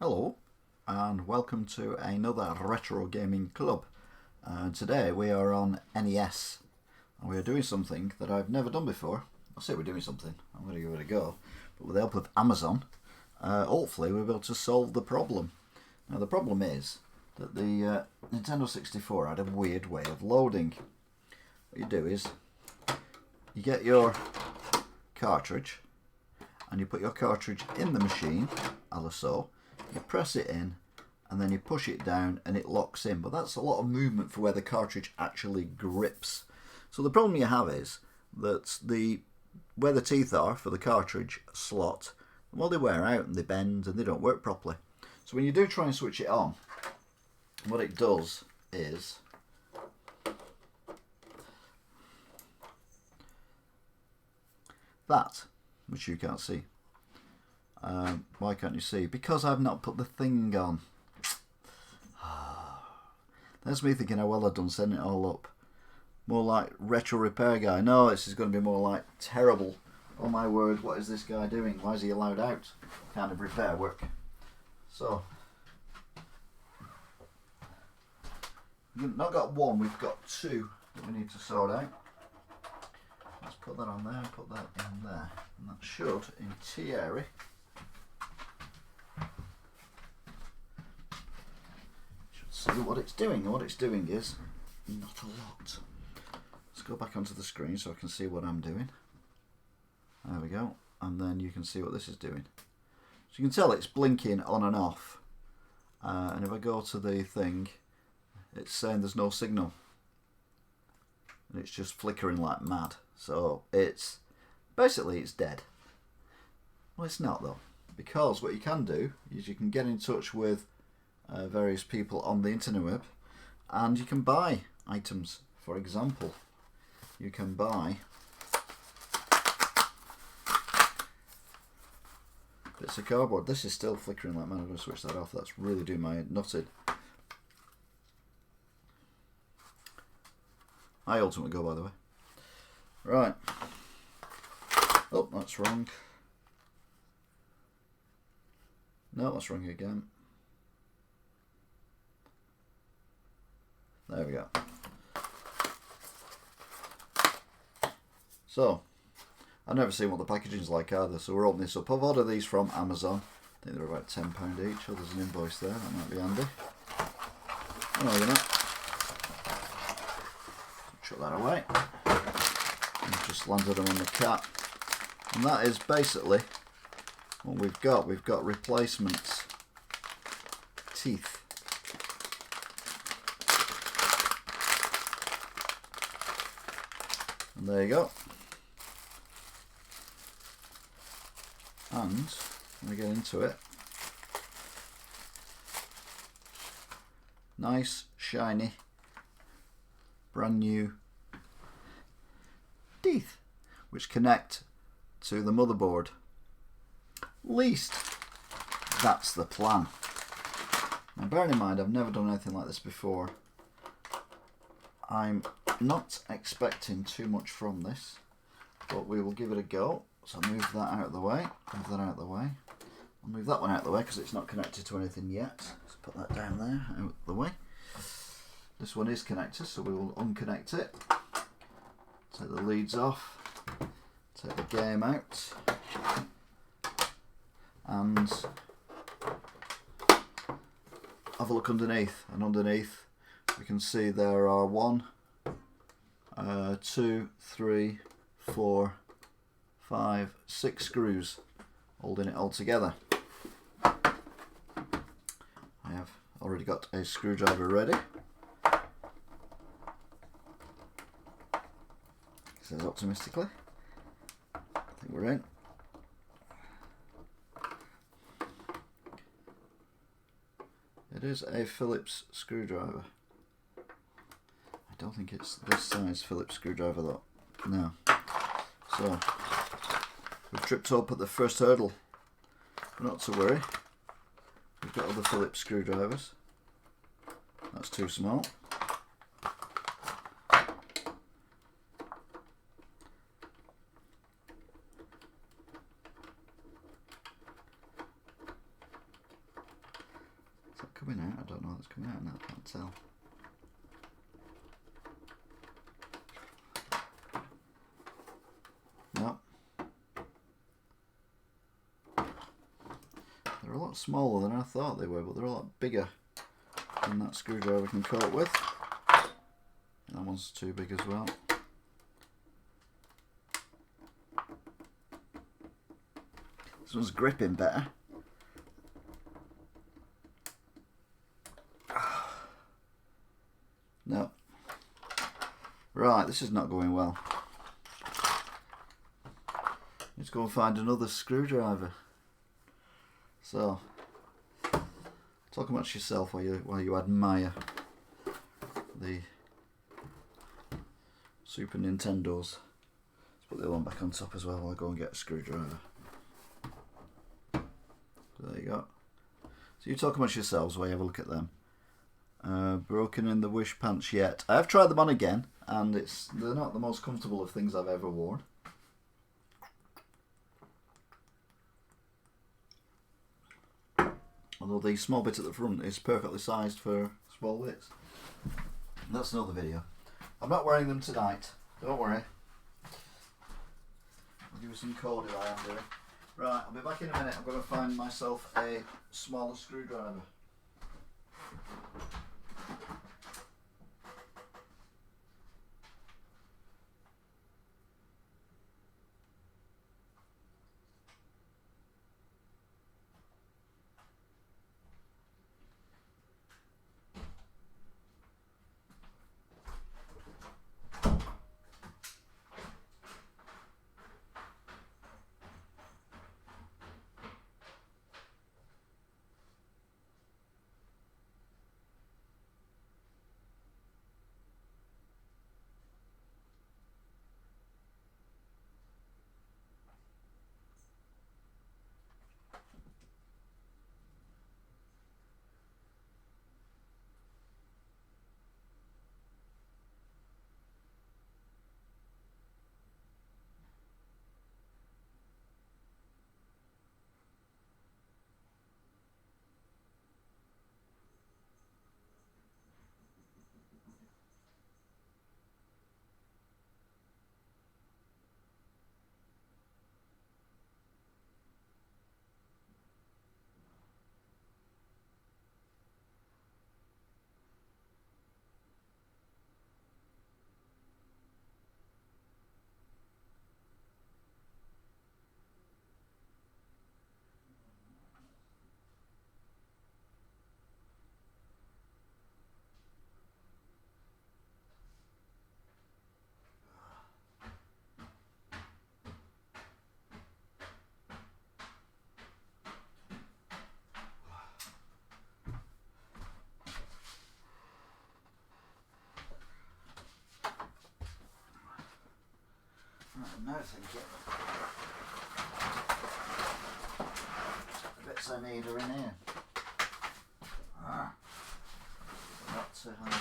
Hello and welcome to another Retrogaming Club. Today we are on NES and we are doing something that I've never done before. I say we're doing something, I'm going to give it a go, but with the help of Amazon, hopefully we'll be able to solve the problem. Now the problem is that the Nintendo 64 had a weird way of loading. What you do is you get your cartridge and you put your cartridge in the machine, a la so. You press it in and then you push it down and it locks in, but that's a lot of movement for where the cartridge actually grips. So the problem you have is that where the teeth are for the cartridge slot, well, they wear out and they bend and they don't work properly. So when you do try and switch it on, what it does is that, which you can't see. Why can't you see? Because I've not put the thing on. That's me thinking how well I've done setting it all up. More like retro repair guy. No, this is going to be more like terrible. Oh my word, what is this guy doing? Why is he allowed out? Kind of repair work. So, we've not got one, we've got two that we need to sort out. Let's put that on there, put that in there. And that should, in theory, see what it's doing. And what it's doing is not a lot. Let's go back onto the screen so I can see what I'm doing. There we go. And then you can see what this is doing. So you can tell it's blinking on and off. And if I go to the thing, it's saying there's no signal. And it's just flickering like mad. So it's basically it's dead. Well, it's not though, because what you can do is you can get in touch with various people on the internet and you can buy items. For example, you can buy bits of cardboard. This is still flickering like mad. I'm going to switch that off. That's really doing my nutted. I ultimately go, by the way. Right. Oh, that's wrong. No, that's wrong again. There we go. So, I've never seen what the packaging's like either, so we're opening this up. I've ordered these from Amazon. I think they're about £10 each. Oh, there's an invoice there. That might be handy. Oh, no, you're not. Chuck that away. And just landed them on the cap. And that is basically what we've got. We've got replacement teeth. And there you go. And when we get into it, nice, shiny, brand new teeth, which connect to the motherboard. At least that's the plan. Now bearing in mind, I've never done anything like this before. I'm not expecting too much from this, but we will give it a go. So I'll move that out of the way, move that out of the way. I'll move that one out of the way because it's not connected to anything yet. Let's put that down there, out of the way. This one is connected, so we will unconnect it. Take the leads off, take the game out, and have a look underneath. And underneath we can see there are 1, 2, 3, 4, 5, 6 screws holding it all together. I have already got a screwdriver ready. It says optimistically. I think we're in. It is a Phillips screwdriver. I don't think it's this size Phillips screwdriver though. No. So, we've tripped up at the first hurdle. But not to worry. We've got other Phillips screwdrivers. That's too small. coming out? I don't know what's coming out now, I can't tell. No. They're a lot smaller than I thought they were, but they're a lot bigger than that screwdriver can cope with. That one's too big as well. This one's gripping better. No. Right, this is not going well. Let's go and find another screwdriver. So, talk amongst yourself while you admire the Super Nintendos. Let's put the other one back on top as well while I go and get a screwdriver. So there you go. So you talk amongst yourselves while you have a look at them. Broken in the wish pants yet. I have tried them on again, and they're not the most comfortable of things I've ever worn. Although the small bit at the front is perfectly sized for small widths. That's another video. I'm not wearing them tonight, don't worry. I'll give you some cordial I am doing. Right, I'll be back in a minute. I'm going to find myself a smaller screwdriver. Now thinking. The bits I need are in here. Not too hard.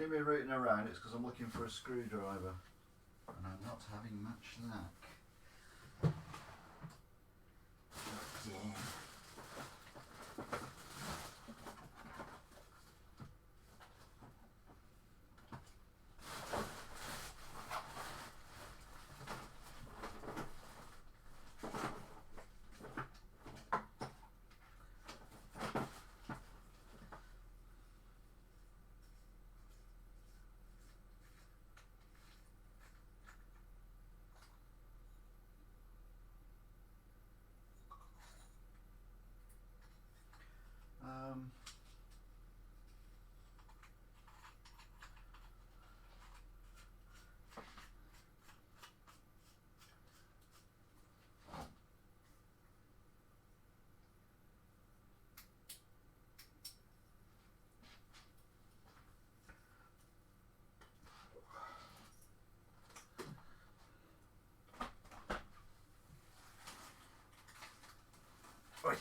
hear me rooting around, it's because I'm looking for a screwdriver. And I'm not having much luck. Oh, yeah. Oi.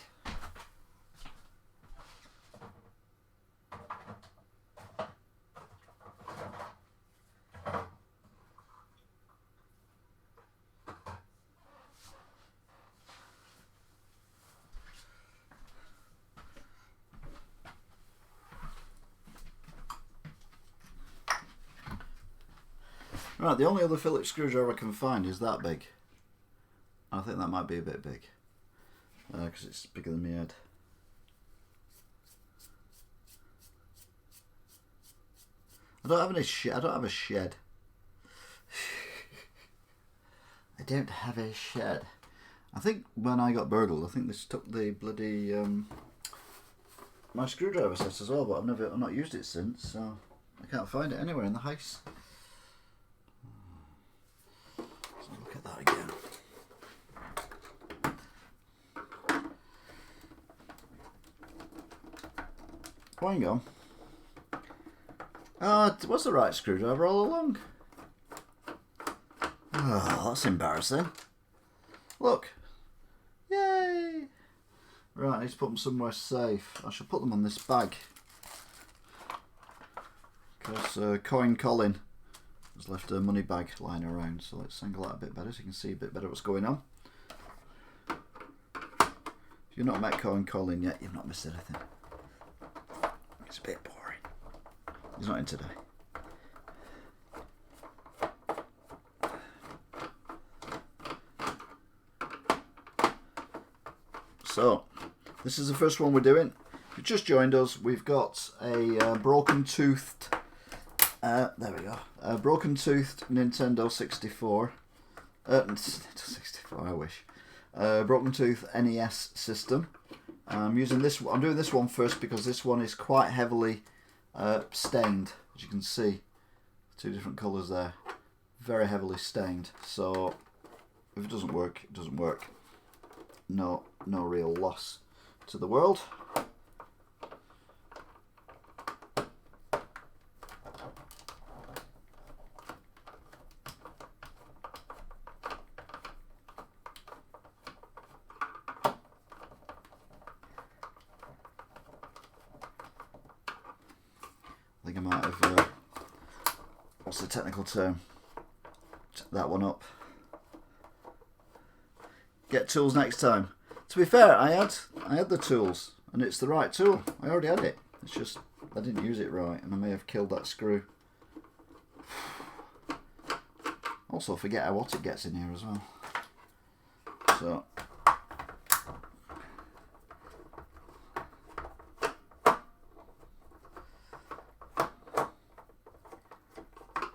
Right, the only other Phillips screwdriver I can find is that big. I think that might be a bit big because it's bigger than my head. I don't have any I don't have a shed. I don't have a shed. I think when I got burgled, I think this took the bloody my screwdriver set as well, but I've not used it since, so I can't find it anywhere in the house. So look at that again. Oh, hang on. It was the right screwdriver all along. Oh, that's embarrassing. Look. Yay! Right, I need to put them somewhere safe. I should put them on this bag. Because Coin Colin has left a money bag lying around. So let's angle that a bit better so you can see a bit better what's going on. If you've not met Coin Colin yet, you've not missed anything. It's a bit boring. He's not in today. So, this is the first one we're doing. If you just joined us, we've got a broken-toothed, there we go, a broken-toothed Nintendo 64, Nintendo 64, I wish, broken-toothed NES system. I'm using this. I'm doing this one first because this one is quite heavily stained, as you can see. Two different colours there, very heavily stained. So if it doesn't work, it doesn't work. No real loss to the world. I think I might have, what's the technical term? Set that one up. Get tools next time. To be fair, I had the tools, and it's the right tool. I already had it. It's just I didn't use it right, and I may have killed that screw. Also, forget how hot it gets in here as well. So.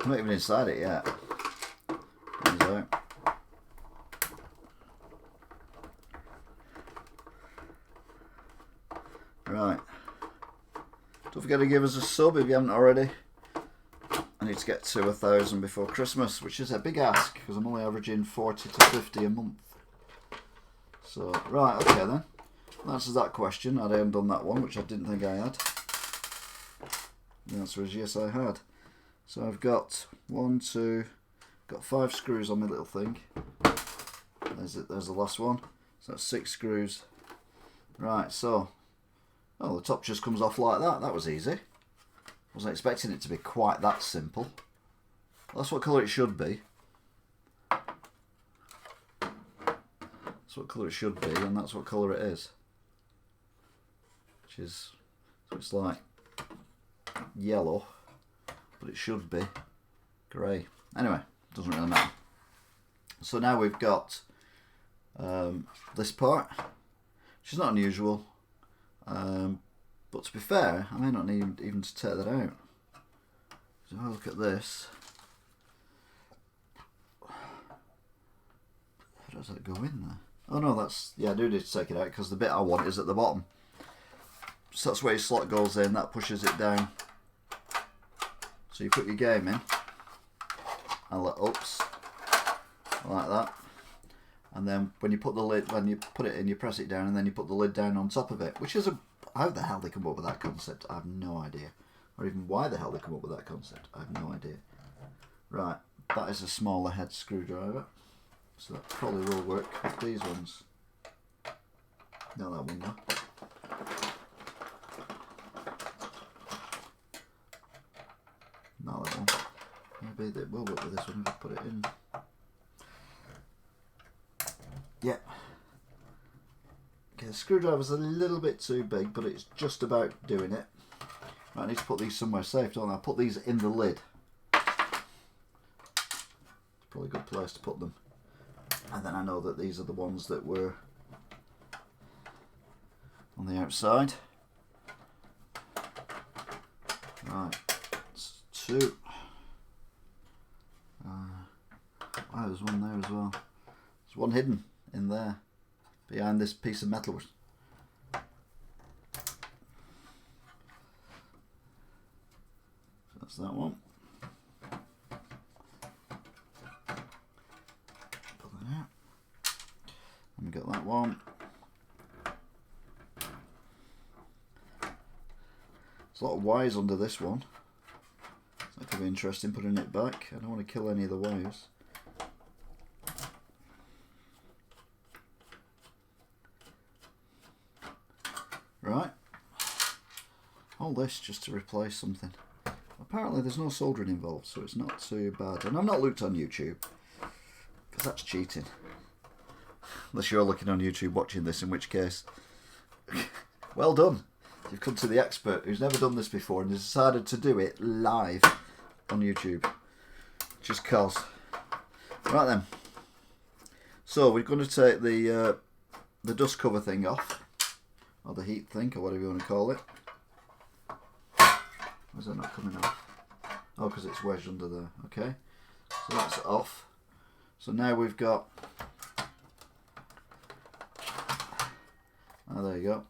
I'm not even inside it yet. So. Right. Don't forget to give us a sub if you haven't already. I need to get to 1,000 before Christmas, which is a big ask because I'm only averaging 40 to 50 a month. So, right, okay then. That answers that question. I hadn't done that one, which I didn't think I had. The answer is yes, I had. So I've got got 5 screws on my little thing. There's it. There's the last one. So that's 6 screws. Right. So, oh, the top just comes off like that. That was easy. Wasn't expecting it to be quite that simple. That's what colour it should be. That's what colour it should be, and that's what colour it is. Which is, so it's like yellow, but it should be grey. Anyway, doesn't really matter. So now we've got this part, which is not unusual, but to be fair, I may not need even to take that out. So if I look at this, how does that go in there? Oh no, that's, yeah, I do need to take it out because the bit I want is at the bottom. So that's where your slot goes in, that pushes it down. So you put your game in, and let oops, like that. And then when you put the lid, when you put it in, you press it down, and then you put the lid down on top of it, which is a, how the hell they come up with that concept, I have no idea. Or even why the hell they come up with that concept, I have no idea. Right, that is a smaller head screwdriver, so that probably will work with these ones. No, that one though. Not that one. Maybe it will work with this one if I put it in. Yeah. Okay, the screwdriver's a little bit too big, but it's just about doing it. Right, I need to put these somewhere safe, don't I? I'll put these in the lid. It's probably a good place to put them. And then I know that these are the ones that were on the outside. Right, it's two. Wow, there's one there as well. There's one hidden in there, behind this piece of metal. So that's that one. Pull that out. And we got that one. There's a lot of wires under this one. So that could be interesting, putting it back. I don't want to kill any of the wires. Right, all this just to replace something. Apparently there's no soldering involved, so it's not too bad. And I've not looked on YouTube, because that's cheating. Unless you're looking on YouTube watching this, in which case, well done. You've come to the expert who's never done this before and has decided to do it live on YouTube. Just cause. Right then. So we're going to take the dust cover thing off. Or the heat thing, or whatever you want to call it. Why is that not coming off? Oh, because it's wedged under there. Okay, so that's off. So now we've got... Oh, there you go.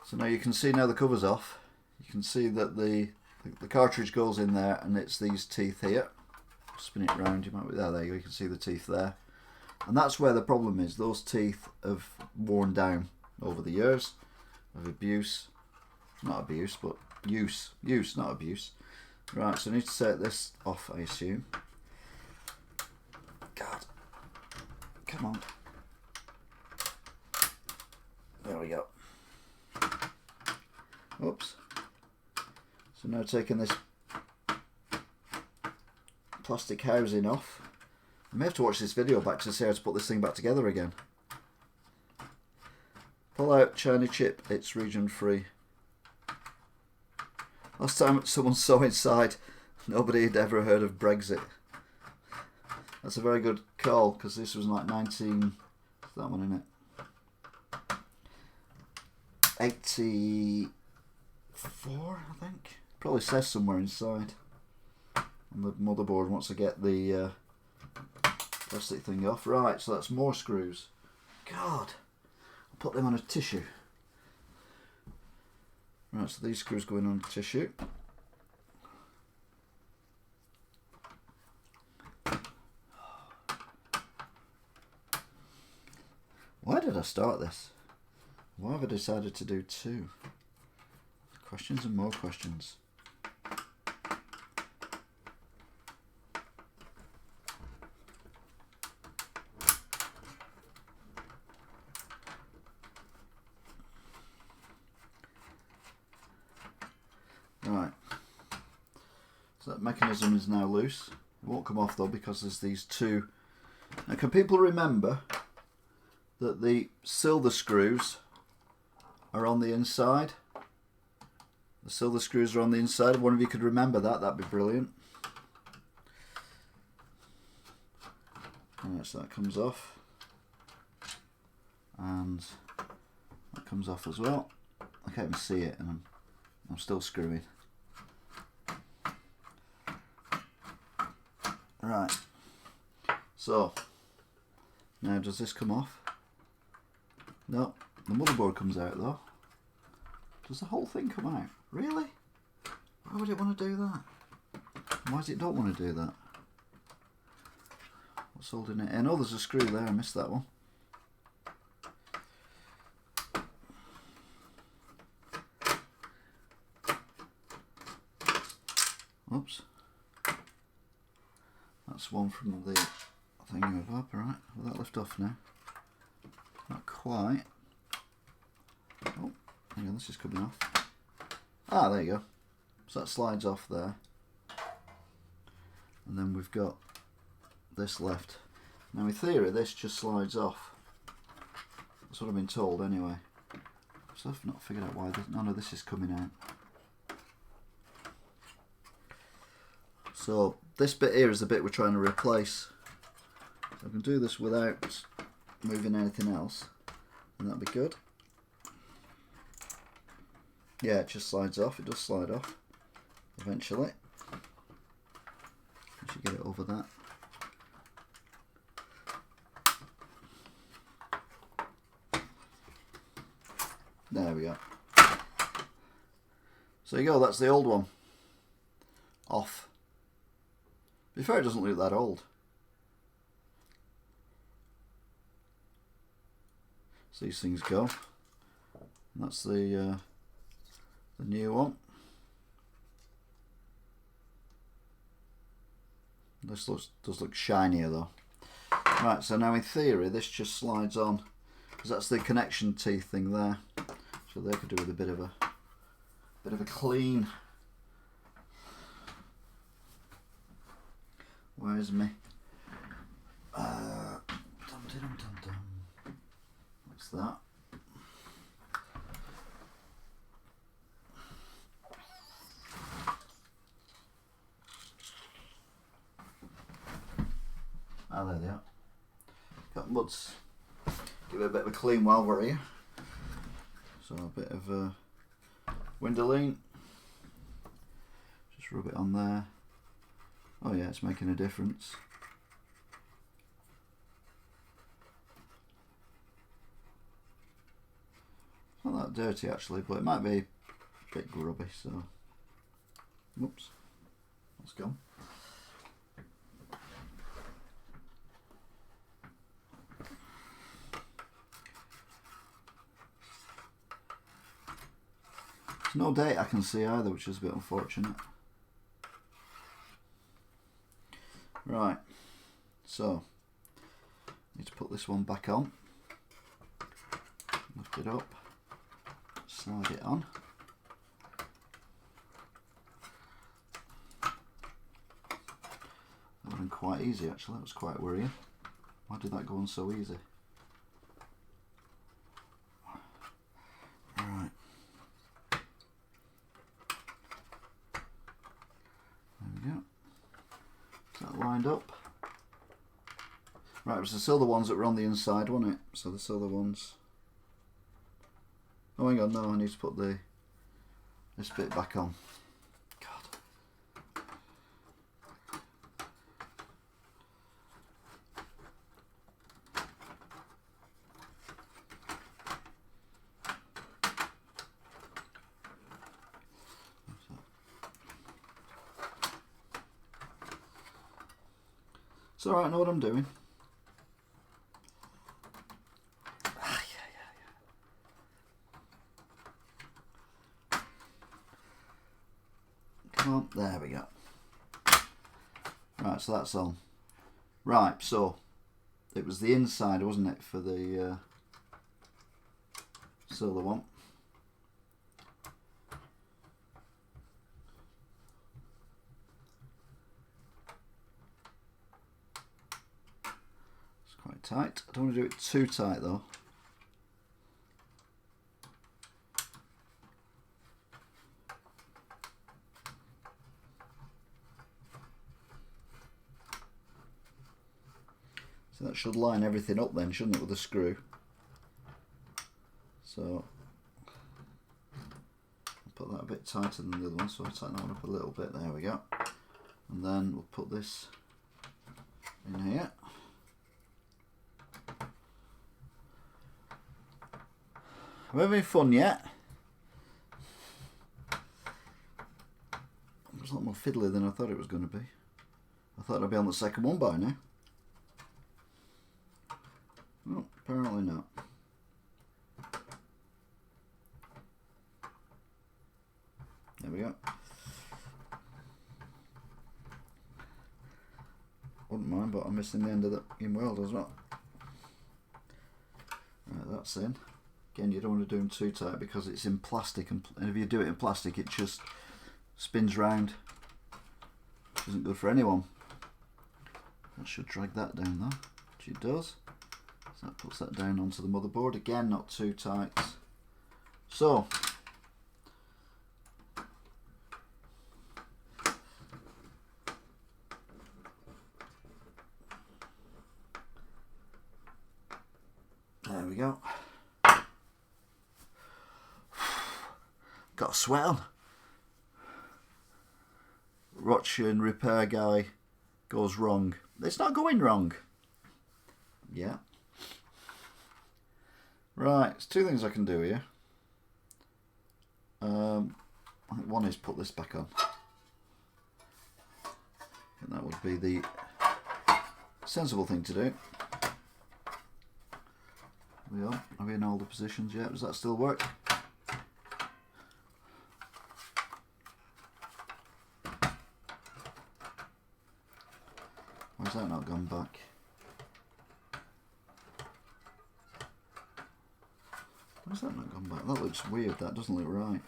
So now you can see, now the cover's off, you can see that the cartridge goes in there, and it's these teeth here. Spin it round, you might be there. There you go. You can see the teeth there. And that's where the problem is. Those teeth have worn down over the years of abuse. Not abuse, but use. Use, not abuse. Right, so I need to take this off, I assume. God. Come on. There we go. Oops. So now taking this plastic housing off. I may have to watch this video back to see how to put this thing back together again. Pull out China chip, it's region free. Last time someone saw inside, nobody had ever heard of Brexit. That's a very good call, because this was like 19... What's that one in it? 84, I think. Probably says somewhere inside. On the motherboard once I get the plastic thing off. Right, so that's more screws. God, I'll put them on a tissue. Right, so these screws go in on tissue. Why did I start this? Why have I decided to do two? Questions and more questions. So that mechanism is now loose. It won't come off though because there's these two. Now can people remember that the silver screws are on the inside? The silver screws are on the inside. If one of you could remember that, that'd be brilliant. Alright, so that comes off. And that comes off as well. I can't even see it and I'm still screwing. Right, so now does this come off? No, the motherboard comes out though. Does the whole thing come out? Really? Why would it want to do that? Why does it don't want to do that? What's holding it in? Oh, there's a screw there, I missed that one. Oops. That's one from the thingamabob, right? Will that lift off now? Not quite. Oh, hang on, this is coming off. Ah, there you go. So that slides off there. And then we've got this left. Now in theory this just slides off. That's what I've been told anyway. So I've not figured out why none of this is coming out. So this bit here is the bit we're trying to replace. So I can do this without moving anything else, and that'd be good. Yeah, it just slides off. It does slide off eventually. I should get it over that. There we go. So you go, that's the old one. Off. To be fair, it doesn't look that old. So these things go. And that's the new one. This does look shinier though. Right, so now in theory this just slides on, because that's the connection teeth thing there. So they could do with a bit of a clean. Where's me? What's that? Ah, there they are. Got muds. Give it a bit of a clean while we're here. So a bit of Windoline. Just rub it on there. Oh yeah, it's making a difference. It's not that dirty actually, but it might be a bit grubby, so whoops, that's gone. There's no date I can see either, which is a bit unfortunate. Right, so need to put this one back on. Lift it up, slide it on. That would have been quite easy actually, that was quite worrying. Why did that go on so easy? Right. There we go. Is that lined up? Right, it was the silver ones that were on the inside, wasn't it? So the silver ones. Oh, hang on, no, I need to put this bit back on. God. It's alright, I know what I'm doing. Come on, there we go. Right, so that's on. Right, so it was the inside, wasn't it, for the silver one? tight. I don't want to do it too tight though. So that should line everything up then, shouldn't it, with a screw? So I'll put that a bit tighter than the other one, so I'll tighten that one up a little bit. There we go. And then we'll put this in here. Am I having fun yet? It's a lot more fiddly than I thought it was going to be. I thought I'd be on the second one by now. Oh, apparently not. There we go. Wouldn't mind, but I'm missing the end of the in weld as well. Right, that's in. Again, you don't want to do them too tight because it's in plastic, and if you do it in plastic, it just spins round. Which isn't good for anyone. I should drag that down though, which it does. So that puts that down onto the motherboard. Again, not too tight. So, there we go. Got a sweat on. Russian repair guy goes wrong. It's not going wrong. Yeah. Right, there's two things I can do here. I think one is put this back on. And that would be the sensible thing to do. We are we in all the positions yet? Does that still work? Why has that not gone back? Why has that not gone back? That looks weird, that doesn't look right.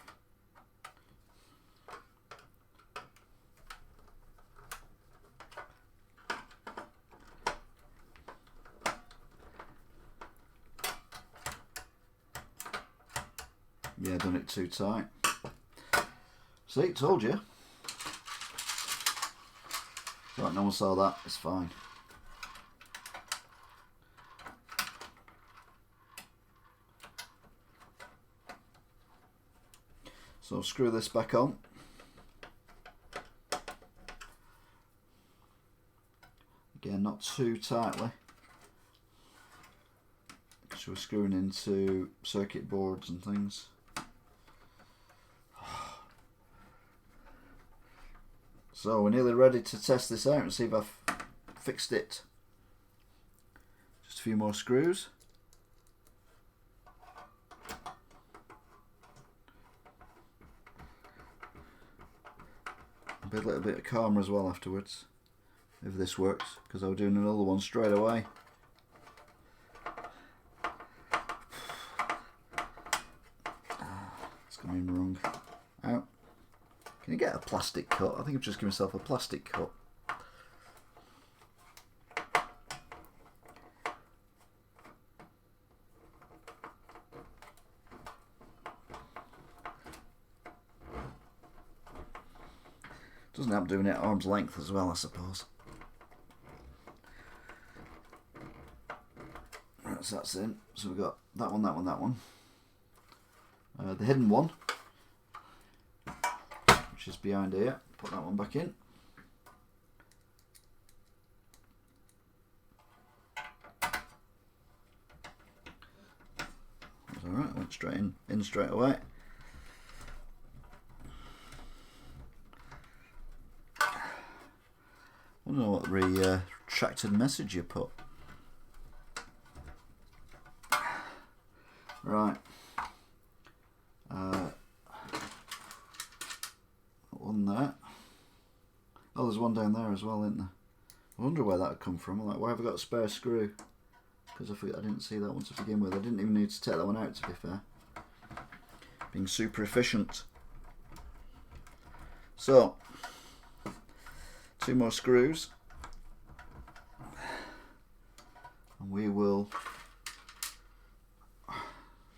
Yeah, done it too tight. See, told you. Right, no one saw that, it's fine. So screw this back on. Again, not too tightly, because we're screwing into circuit boards and things. So we're nearly ready to test this out and see if I've fixed it. Just a few more screws. I'll be a little bit calmer as well afterwards, if this works, because I'll do another one straight away. It's going wrong. Out. Can you get a plastic cut? I think I've just given myself a plastic cut. Doesn't help doing it at arm's length as well, I suppose. Right, so that's in. So we've got that one, that one, that one. The hidden one, which is behind here. Put that one back in. That's alright, went straight in straight away. I don't know what retracted message you put. Right. One there. Oh, there's one down there as well, isn't there? I wonder where that would come from. I'm like, why have I got a spare screw? Because I didn't see that one to begin with. I didn't even need to take that one out, to be fair. Being super efficient. So, two more screws. and we will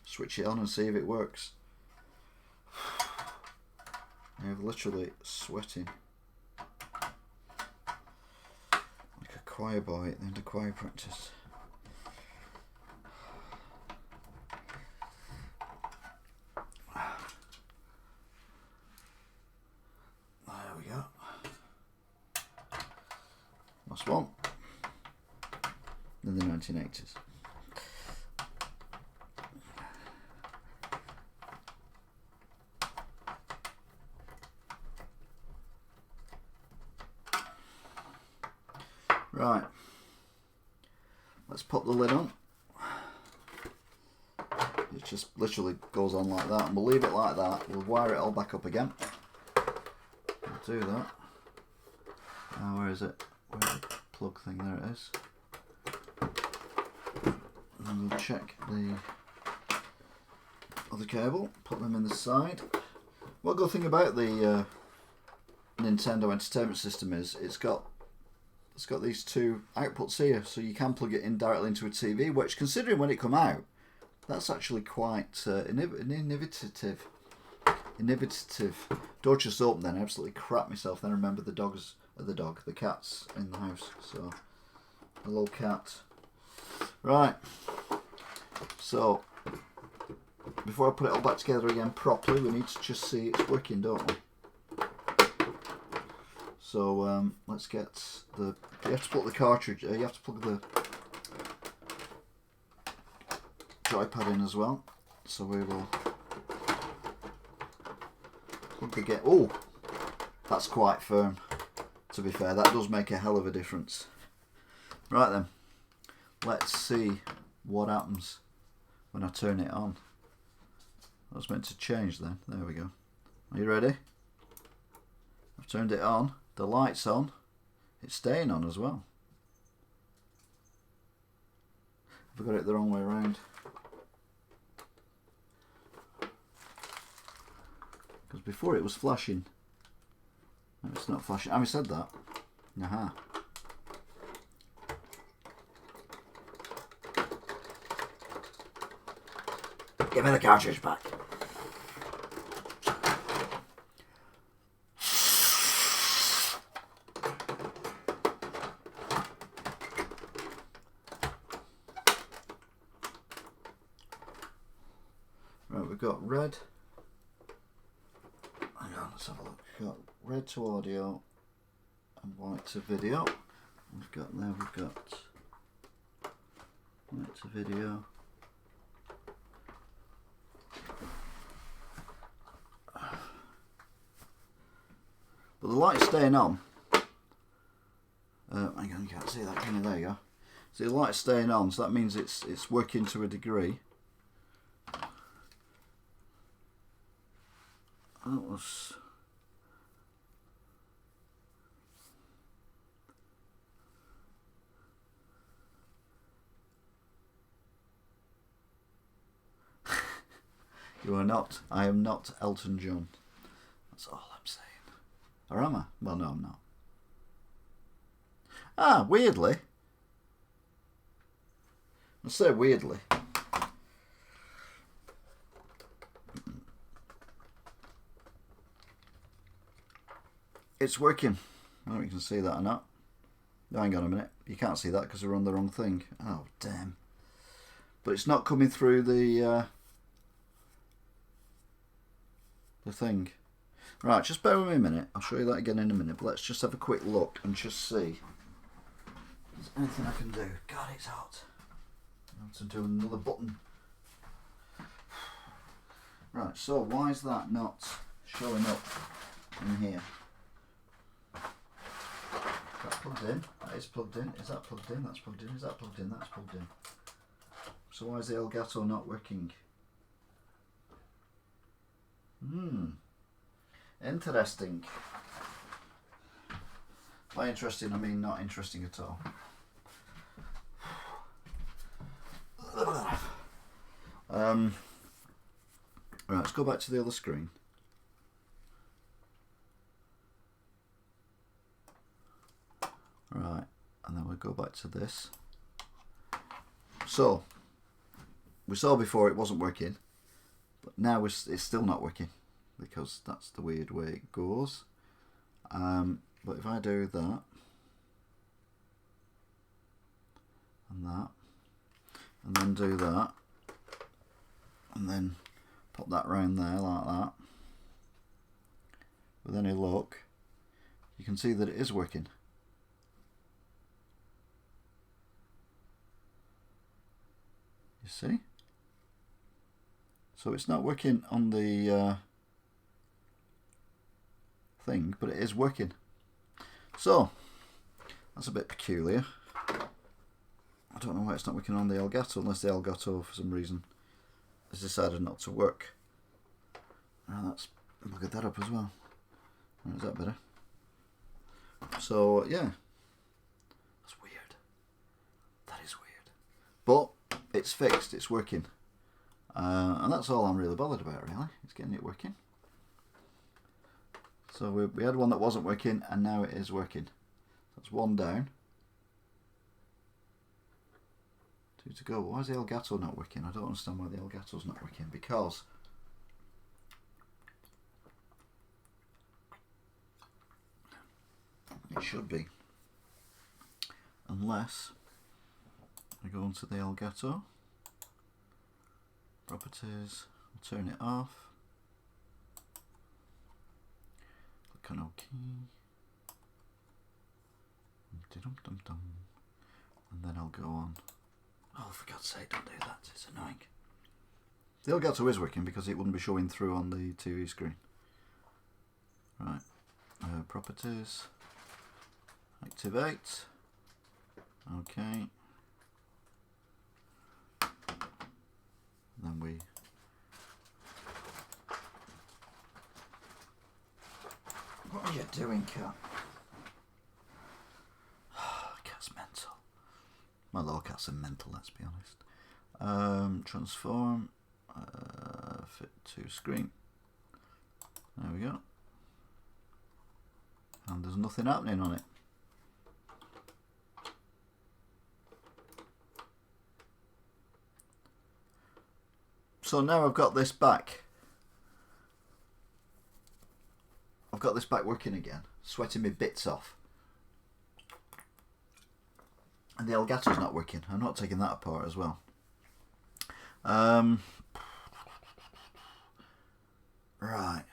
switch it on and see if it works. I'm literally sweating like a choir boy at the end of choir practice. There we go. Last one. In the 1980s. Right, let's pop the lid on. It just literally goes on like that, and we'll leave it like that. We'll wire it all back up again. We'll do that. Now, where is it? Where's the plug thing? There it is. And we'll check the other cable, put them in the side. One good thing about the Nintendo Entertainment System is it's got these two outputs here, so you can plug it in directly into a TV, which, considering when it come out, that's actually quite innovative. Door just opened then, I absolutely crap myself. Then I remember the cats in the house. So, a little cat. Right. So, before I put it all back together again properly, we need to just see it's working, don't we? So let's get you have to plug the cartridge, you have to plug the joypad in as well. So we will plug the oh, that's quite firm, to be fair. That does make a hell of a difference. Right then, let's see what happens when I turn it on. I was meant to change then. There we go. Are you ready? I've turned it on. The light's on. It's staying on as well. I've got it the wrong way around. Because before it was flashing. No, it's not flashing. Having said that, aha. Give me the cartridge back. Right, we've got red. Hang on, let's have a look. We've got red to audio and white to video. We've got white to video. But the light's staying on. Hang on, you can't see that, can you? There you go. So the light's staying on, so that means it's working to a degree. That was... You are not. I am not Elton John. That's all I'm saying. Or am I? Well, no, I'm not. Ah, weirdly. I say weirdly. It's working. I don't know if you can see that or not. No, hang on a minute. You can't see that because we're on the wrong thing. Oh, damn. But it's not coming through the thing. Right, just bear with me a minute. I'll show you that again in a minute. But let's just have a quick look and just see if there's anything I can do. God, it's hot. I have to do another button. Right, so why is that not showing up in here? That's plugged in. That is plugged in. Is that plugged in? That's plugged in. Is that plugged in? That's plugged in. So why is the Elgato not working? Interesting. By interesting, I mean not interesting at all. Right, let's go back to the other screen. Right, and then we'll go back to this. So, we saw before it wasn't working, but now it's still not working, because that's the weird way it goes. But if I do that, and that, and then do that, and then pop that round there like that, with any luck, you can see that it is working. You see? So it's not working on the thing, but it is working. So that's a bit peculiar. I don't know why it's not working on the Elgato, unless the Elgato for some reason has decided not to work. Now let's look that up as well. Is that better? So yeah, that's weird. That is weird. But it's fixed, it's working. And that's all I'm really bothered about, really. It's getting it working. So we had one that wasn't working, and now it is working. That's one down. 2 to go. Why is the Elgato not working? I don't understand why the Elgato's not working. Because it should be. Unless I go into the Elgato. Properties. I'll turn it off. Click on OK. And then I'll go on. Oh, for God's sake, don't do that. It's annoying. The Elgato is working because it wouldn't be showing through on the TV screen. Right. Properties. Activate. Okay. Then we what are you doing, cat? Cat's mental. My little cats are mental, let's be honest. Transform. Fit to screen. There we go. And there's nothing happening on it. So now I've got this back. I've got this back working again, sweating me bits off. And the Elgato's not working. I'm not taking that apart as well. Right.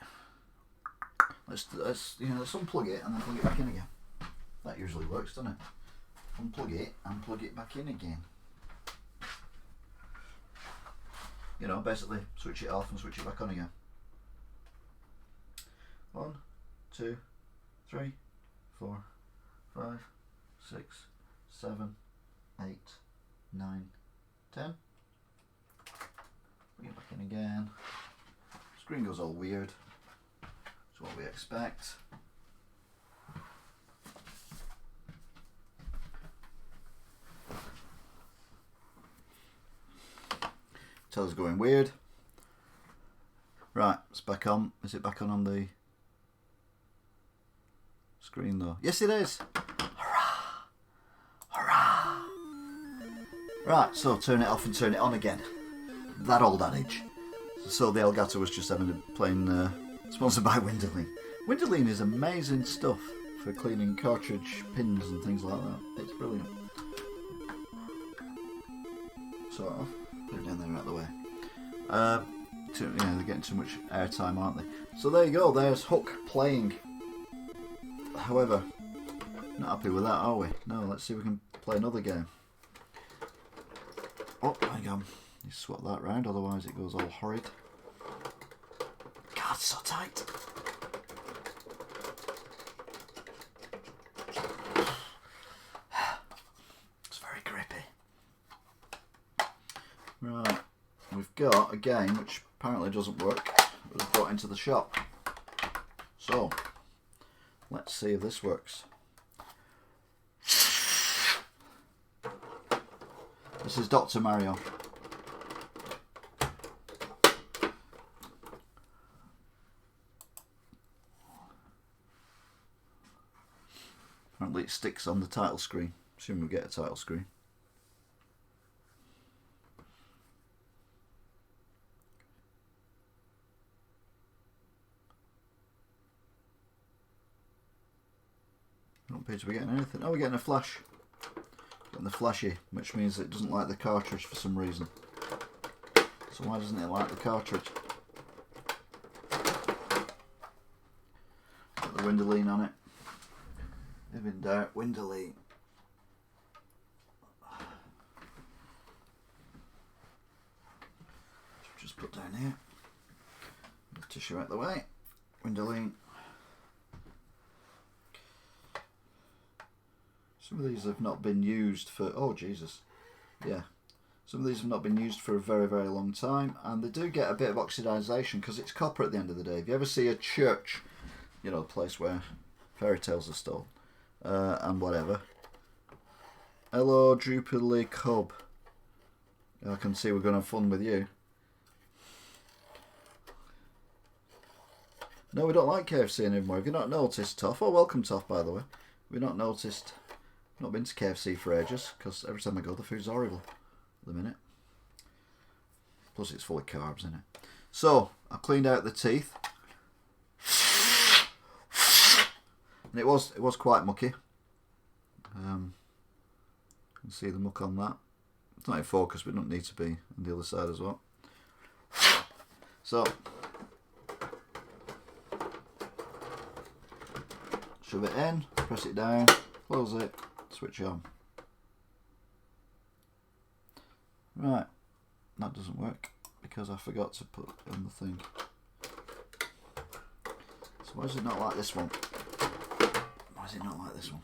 Let's unplug it and then plug it back in again. That usually works, doesn't it? Unplug it and plug it back in again. You know, basically switch it off and switch it back on again. 1, 2, 3, 4, 5, 6, 7, 8, 9, 10. Bring it back in again. Screen goes all weird. That's what we expect. Tells going weird. Right, it's back on. Is it back on the screen though? Yes, it is. Hurrah! Hurrah! Right, so turn it off and turn it on again. That old adage. So the Elgato was just playing sponsored by Winderling. Winderling is amazing stuff for cleaning cartridge pins and things like that. It's brilliant. Sort of. Put it down there out of the way. They're getting too much airtime, aren't they? So there you go, there's Hook playing. However, not happy with that, are we? No, let's see if we can play another game. Oh, hang on. You swap that round, otherwise it goes all horrid. God, it's so tight. It's very grippy. Right, we've got a game which apparently doesn't work. It was brought into the shop. So, let's see if this works. This is Dr. Mario. Apparently it sticks on the title screen. Assume we'll get a title screen. Don't appear to be getting anything. Oh, we're getting a flash. Getting the flashy, which means it doesn't like the cartridge for some reason. So why doesn't it like the cartridge? Got the window lean on it. If in doubt, window lean. Just put down here. Move tissue out the way. Window lean. Some of these have not been used for, oh Jesus, yeah. Some of these have not been used for a very, very long time, and they do get a bit of oxidisation because it's copper at the end of the day. If you ever see a church, you know, a place where fairy tales are told, and whatever. Hello, Droopily Cub. I can see we're going to have fun with you. No, we don't like KFC anymore. Have you not noticed, Toff? Oh, welcome, Toff, by the way. We've not noticed. Not been to KFC for ages, because every time I go, the food's horrible at the minute. Plus, it's full of carbs, isn't it? So, I cleaned out the teeth. And it was quite mucky. You can see the muck on that. It's not in focus, but it doesn't need to be on the other side as well. So, shove it in, press it down, close it, switch on. Right, that doesn't work because I forgot to put on the thing. So why is it not like this one? Why is it not like this one?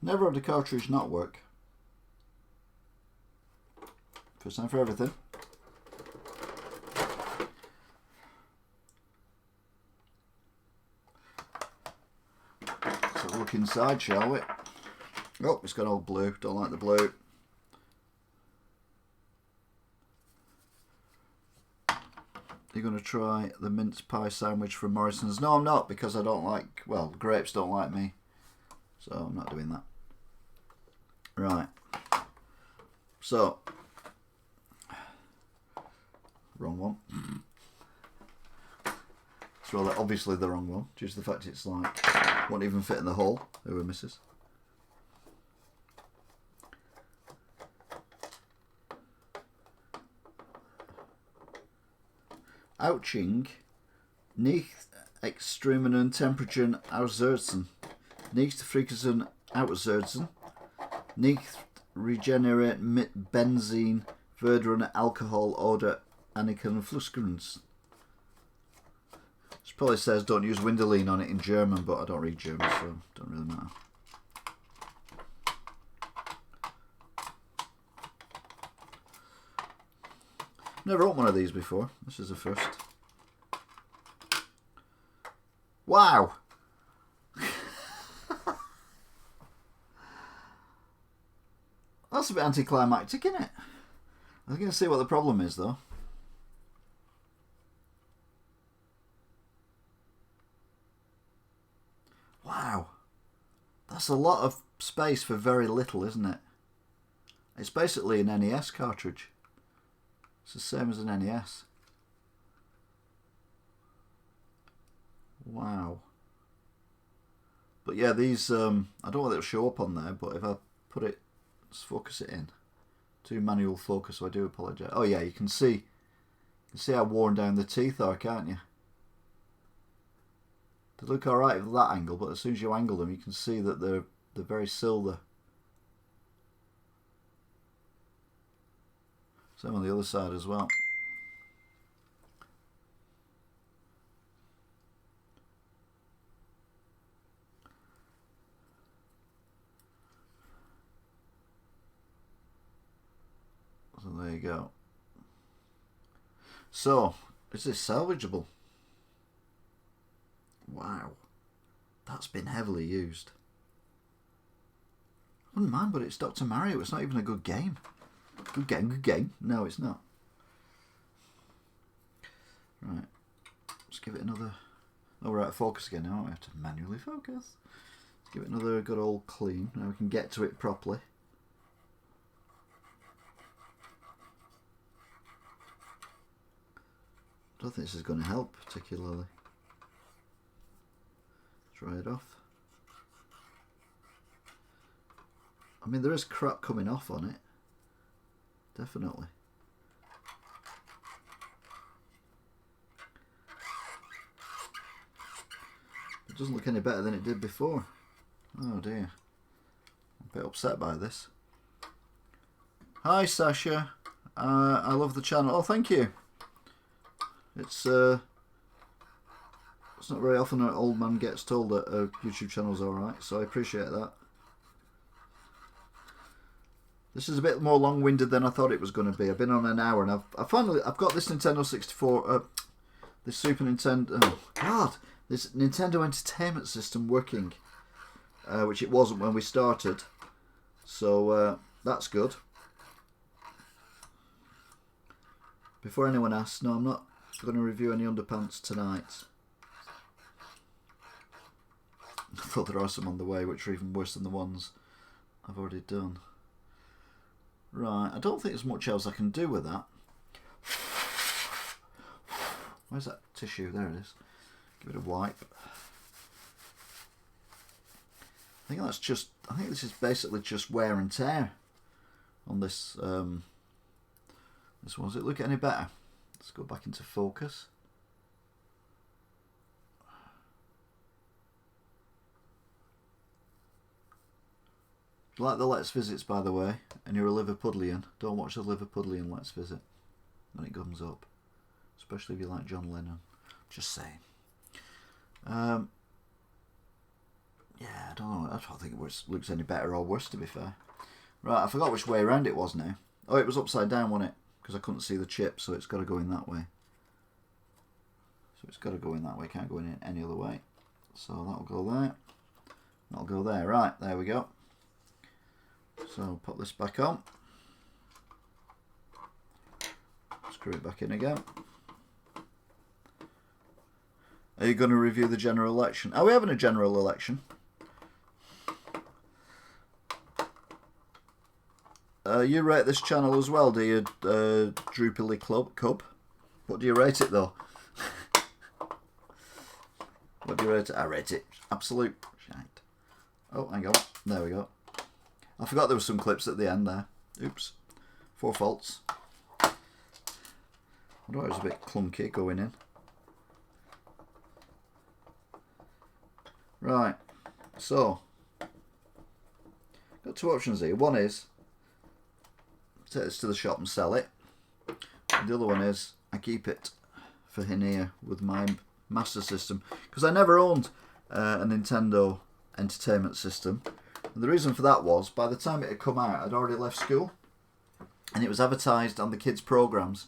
Never had a cartridge not work. First time for everything. So look inside, shall we? Oh, it's got all blue. Don't like the blue. You're going to try the mince pie sandwich from Morrison's? No, I'm not, because I don't like, well, grapes don't like me. So I'm not doing that. Right. So, wrong one. It's rather obviously the wrong one, due to the fact it's like, won't even fit in the hole. Who misses? Ouching, nicht extremen Temperaturen aussetzen, nicht frieren aussetzen, nicht regenerieren mit Benzin, fördern Alkohol oder anderen Flüssigkeiten. This probably says don't use Windeline on it in German, but I don't read German, so it don't really matter. Never opened one of these before. This is the first. Wow! That's a bit anticlimactic, isn't it? I'm going to see what the problem is, though. Wow. That's a lot of space for very little, isn't it? It's basically an NES cartridge. It's the same as an NES. Wow. But yeah, these, I don't know whether it'll show up on there, but if I put it, let's focus it in. Do manual focus, so I do apologise. Oh yeah, you can see how worn down the teeth are, can't you? They look alright at that angle, but as soon as you angle them, you can see that they're very silver. Same on the other side as well. So there you go. So, is this salvageable? Wow. That's been heavily used. I wouldn't mind, but it's Dr. Mario. It's not even a good game. Good game, good game. No, it's not. Right. Let's give it another... Oh, we're out of focus again now. We have to manually focus. Let's give it another good old clean. Now we can get to it properly. don't think this is going to help particularly. Try it off. I mean, there is crap coming off on it. Definitely. It doesn't look any better than it did before. Oh dear. I'm a bit upset by this. Hi Sasha. I love the channel. Oh, thank you. It's not very often an old man gets told that a YouTube channel's alright, so I appreciate that. This is a bit more long-winded than I thought it was going to be. I've been on an hour, and I've got this Nintendo 64, this Super Nintendo. Oh God, this Nintendo Entertainment System working, which it wasn't when we started. So that's good. Before anyone asks, no, I'm not going to review any underpants tonight. I thought there are some on the way, which are even worse than the ones I've already done. Right, I don't think there's much else I can do with that. Where's that tissue? There it is. Give it a wipe. I think this is basically just wear and tear on this this one. Does it look any better? Let's go back into focus. If you like the Let's Visits, by the way, and you're a Liverpudlian, don't watch the Liverpudlian Let's Visit when it comes up. Especially if you like John Lennon. Just saying. Yeah, I don't know. I don't think it looks any better or worse, to be fair. Right, I forgot which way around it was now. Oh, it was upside down, wasn't it? Because I couldn't see the chip, so it's got to go in that way. So it's got to go in that way. Can't go in any other way. So that'll go there. That'll go there. Right, there we go. So put this back on. Screw it back in again. Are you going to review the general election? Are we having a general election? You rate this channel as well, do you, Droopily Cub? What do you rate it though? What do you rate it? I rate it absolute shite. Oh, hang on. There we go. I forgot there were some clips at the end there. Oops. 4 faults. I wonder why it was a bit clunky going in. Right. So, got 2 options here. One is take this to the shop and sell it. And the other one is I keep it for here with my Master System, because I never owned a Nintendo Entertainment System. And the reason for that was, by the time it had come out, I'd already left school, and it was advertised on the kids' programs,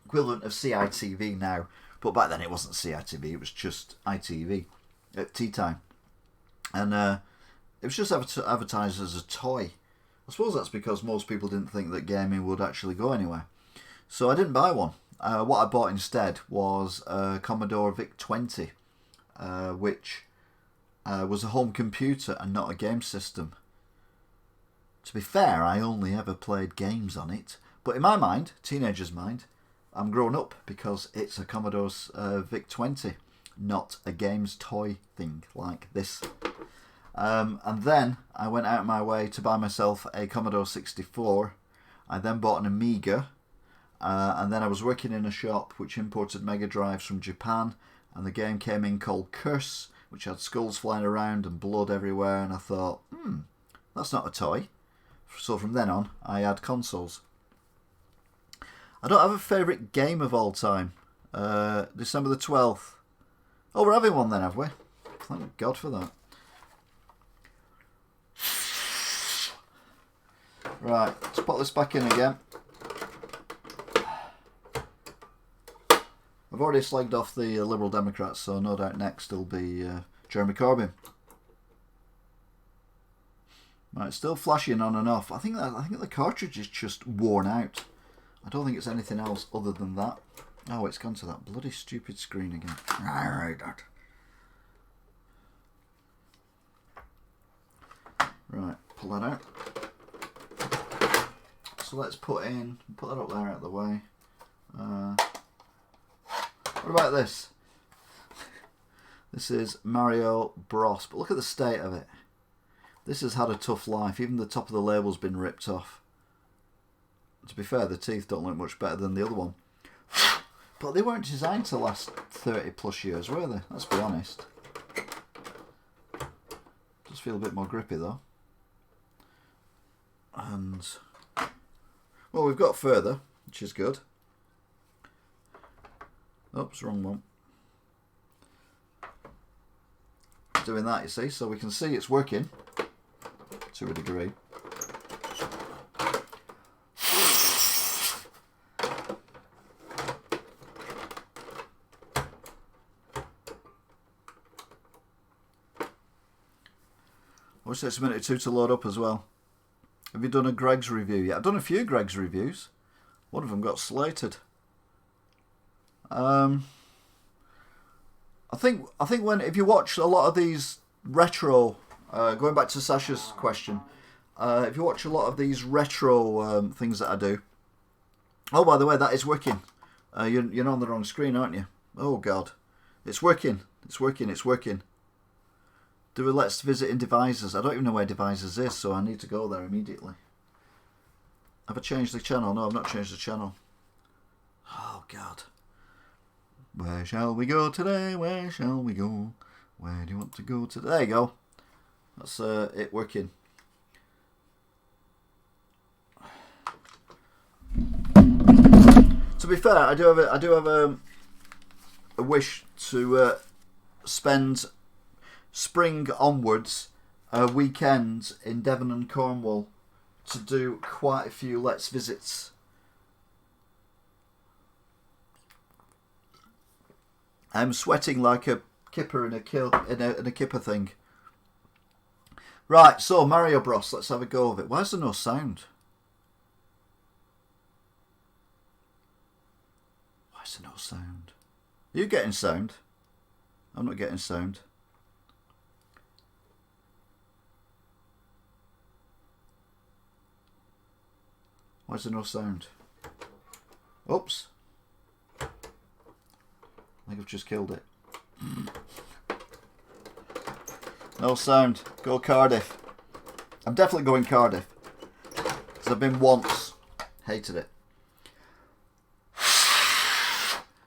equivalent of CITV now, but back then it wasn't CITV, it was just ITV at tea time, and it was just advertised as a toy. I suppose that's because most people didn't think that gaming would actually go anywhere, so I didn't buy one. What I bought instead was a Commodore VIC-20, which was a home computer and not a game system. To be fair, I only ever played games on it, but in my mind, teenager's mind, I'm grown up because it's a Commodore's VIC-20, not a games toy thing like this. And then I went out of my way to buy myself a Commodore 64. I then bought an Amiga, and then I was working in a shop which imported Mega Drives from Japan, and the game came in called Curse, which had skulls flying around and blood everywhere, and I thought, that's not a toy. So from then on, I had consoles. I don't have a favourite game of all time. December the 12th. Oh, we're having one then, have we? Thank God for that. Right, let's put this back in again. I've already slagged off the Liberal Democrats, so no doubt next will be Jeremy Corbyn. Right, it's still flashing on and off. I think the cartridge is just worn out. I don't think it's anything else other than that. Oh, it's gone to that bloody stupid screen again. Alright, that. Right, pull that out. So let's put that up there out of the way. What about this? This is Mario Bros. But look at the state of it. This has had a tough life. Even the top of the label's been ripped off. To be fair, the teeth don't look much better than the other one. But they weren't designed to last 30 plus years, were they? Let's be honest. Just feel a bit more grippy though. And well, we've got further, which is good. Oops, wrong one. Doing that, you see, so we can see it's working to a degree. Always takes a minute or two to load up as well. Have you done a Greg's review yet? I've done a few Greg's reviews. One of them got slated. I think if you watch a lot of these retro, going back to Sasha's question, if you watch a lot of these retro things that I do. Oh, by the way, that is working. You're on the wrong screen, aren't you? Oh God, it's working. It's working. It's working. Do a let's visit in devices. I don't even know where devices is, so I need to go there immediately. Have I changed the channel? No, I've not changed the channel. Oh God. Where shall we go today? Where shall we go? Where do you want to go today? There you go. That's it working. To be fair, I do have a wish to spend spring onwards weekends in Devon and Cornwall to do quite a few Let's Visits. I'm sweating like a kipper in a kipper thing. Right, so Mario Bros. Let's have a go of it. Why is there no sound? Why is there no sound? Are you getting sound? I'm not getting sound. Why is there no sound? Oops. I think I've just killed it. No sound. Go Cardiff. I'm definitely going Cardiff. Because I've been once. Hated it.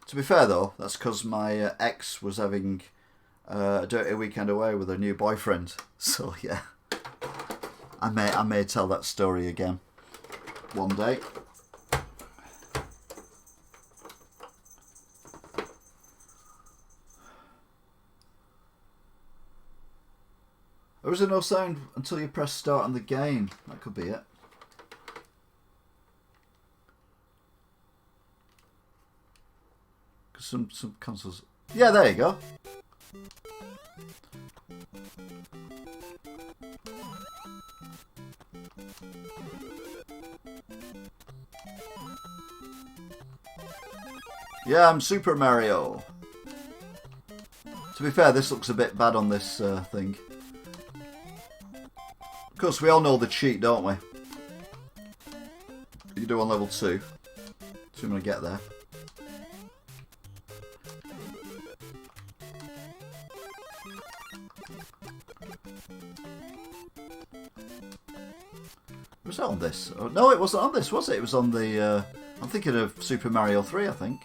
To be fair though, that's because my ex was having a dirty weekend away with her new boyfriend. So yeah. I may tell that story again one day. Or is there no sound until you press start on the game? That could be it. Because some consoles... Yeah, there you go. Yeah, I'm Super Mario. To be fair, this looks a bit bad on this thing. Of course, we all know the cheat, don't we? You do on level 2. So I'm going to get there. Was that on this? Oh, no, it wasn't on this, was it? It was on the... I'm thinking of Super Mario 3, I think.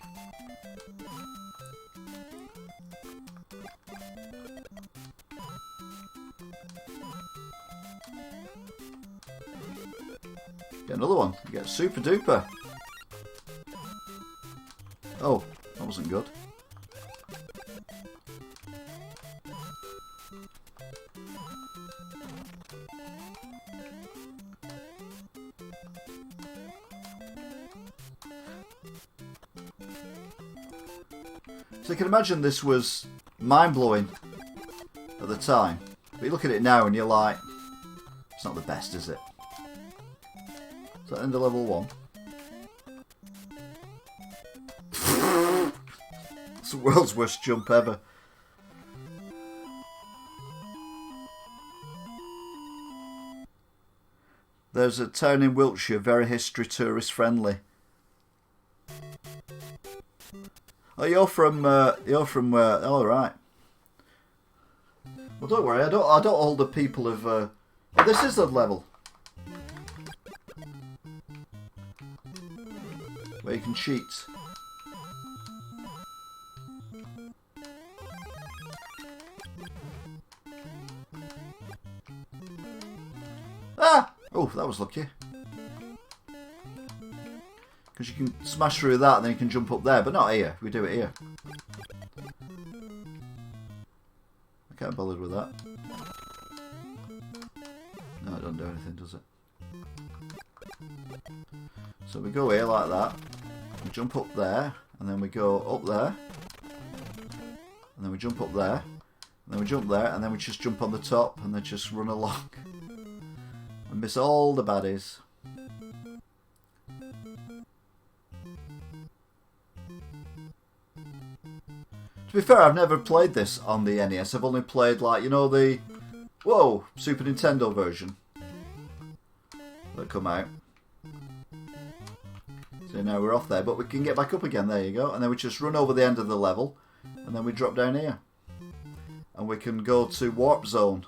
Get another one. You get Super Duper. Oh, that wasn't good. So you can imagine this was mind-blowing at the time. But you look at it now and you're like, it's not the best, is it? Is that end of level 1? It's the world's worst jump ever. There's a town in Wiltshire, very history tourist friendly. Oh, you're from where? All right. Well, don't worry. I don't hold the people of. Oh, this is the level where you can cheat. Ah! Oh, that was lucky. Because you can smash through that and then you can jump up there, but not here. We do it here. I can't bother with that. No, it doesn't do anything, does it? So we go here like that. We jump up there, and then we go up there. And then we jump up there. And then we jump there, and then we just jump on the top, and then just run along. And miss all the baddies. To be fair, I've never played this on the NES. I've only played, like, you know, the Super Nintendo version that come out. So now we're off there, but we can get back up again. There you go. And then we just run over the end of the level, and then we drop down here. And we can go to Warp Zone.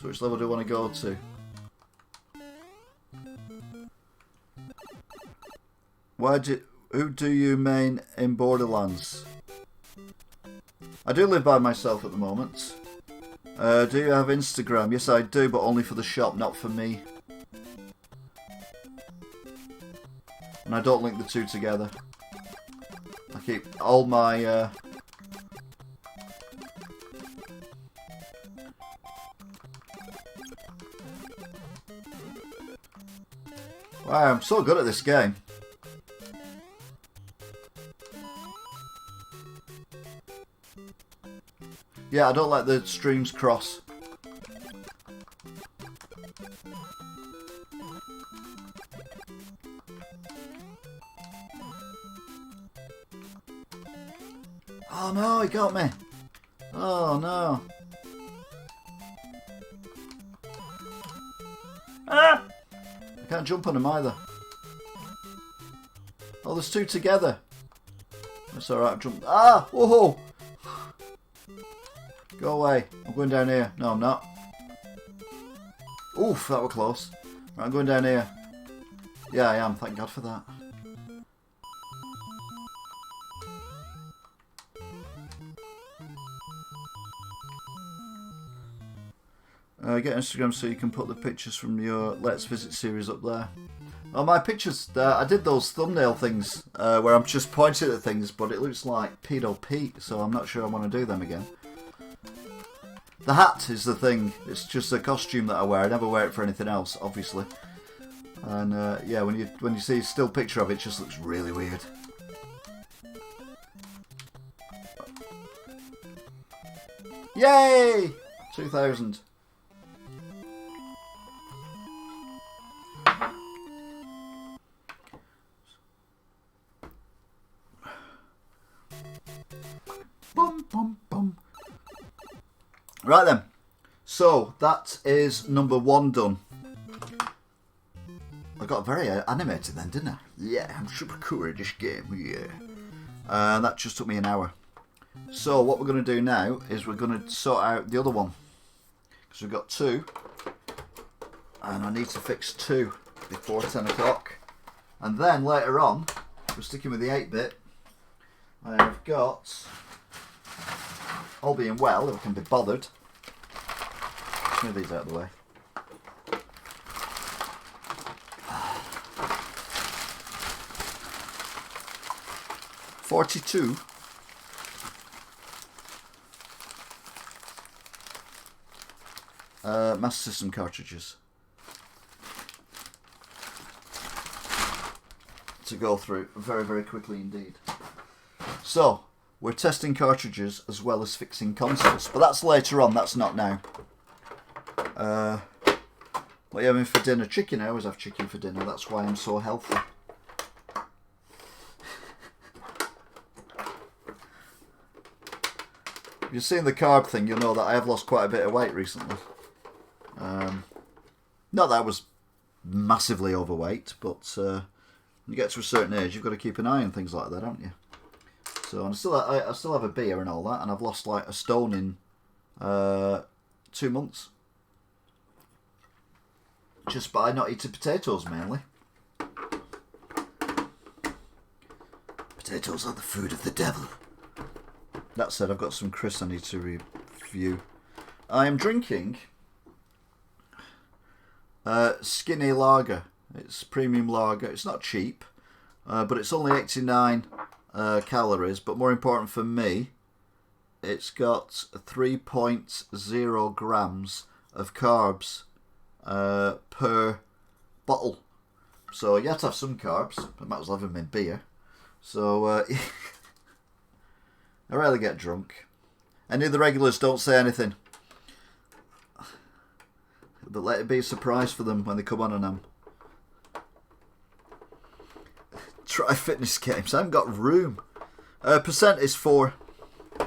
So which level do we want to go to? Who do you main in Borderlands? I do live by myself at the moment. Do you have Instagram? Yes, I do, but only for the shop, not for me. And I don't link the two together. I keep all my... Wow, I'm so good at this game. Yeah, I don't let the streams cross. Oh no, he got me. Oh no. Ah! I can't jump on him either. Oh, there's two together. That's alright, jump. Ah! Whoa! Go away. I'm going down here. No, I'm not. Oof, that was close. Right, I'm going down here. Yeah, I am. Thank God for that. Get Instagram so you can put the pictures from your Let's Visit series up there. Oh, my pictures, I did those thumbnail things where I'm just pointing at things, but it looks like Pedo Pete, so I'm not sure I want to do them again. The hat is the thing. It's just a costume that I wear. I never wear it for anything else, obviously. And yeah, when you see a still picture of it, it just looks really weird. Yay! 2000. Bum, bum, bum. Right then, so that is number 1 done. I got very animated then, didn't I? Yeah, I'm super cool at this game, yeah. And that just took me an hour. So what we're going to do now is we're going to sort out the other one. Because we've got 2. And I need to fix 2 before 10 o'clock. And then later on, we're sticking with the 8-bit. I've got, all being well, if I can be bothered, move these out of the way. .42 Master System cartridges to go through very, very quickly indeed. So, we're testing cartridges as well as fixing consoles, but that's later on, that's not now. What are you having for dinner? Chicken. I always have chicken for dinner, that's why I'm so healthy. If you've seen the carb thing, you'll know that I have lost quite a bit of weight recently. Not that I was massively overweight, but when you get to a certain age, you've got to keep an eye on things like that, haven't you? So and I still have a beer and all that, and I've lost like a stone in 2 months. Just by not eating potatoes mainly. Potatoes are the food of the devil. That said, I've got some crisps I need to review. I am drinking Skinny Lager. It's premium lager. It's not cheap, but it's only 89 calories. But more important for me, it's got 3.0 grams of carbs per bottle. So you have to have some carbs, but might as well have them in beer. So I rarely get drunk. Any of the regulars don't say anything, but let it be a surprise for them when they come on and I'm try fitness games. I haven't got room. Percent is 4. I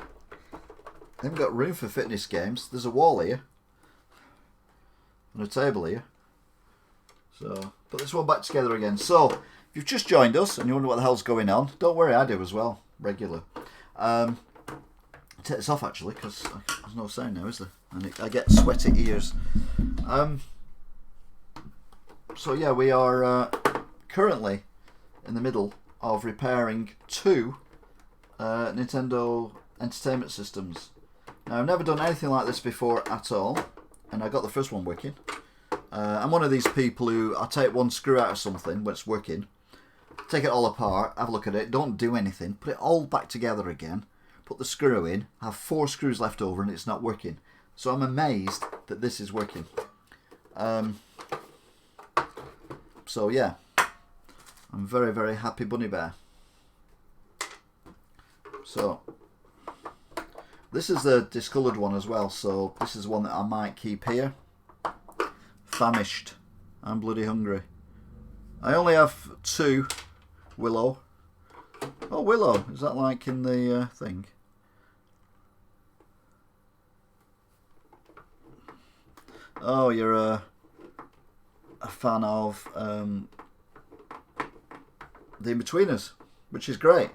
haven't got room for fitness games. There's a wall here and a table here. So put this one back together again. So if you've just joined us and you wonder what the hell's going on, don't worry, I do as well, regular. Take this off actually because there's no sound now, is there? And I get sweaty ears. So yeah, we are currently in the middle of repairing 2 Nintendo Entertainment Systems. Now I've never done anything like this before at all, and I got the first one working. I'm one of these people who I take one screw out of something when it's working, take it all apart, have a look at it, don't do anything, put it all back together again, put the screw in, have 4 screws left over and it's not working. So I'm amazed that this is working. So yeah, I'm very, very happy bunny bear. So this is the discoloured one as well, so this is one that I might keep here. Famished. I'm bloody hungry. I only have 2 Willow. Oh, Willow. Is that like in the thing? Oh, you're a fan of The In-Betweeners, which is great.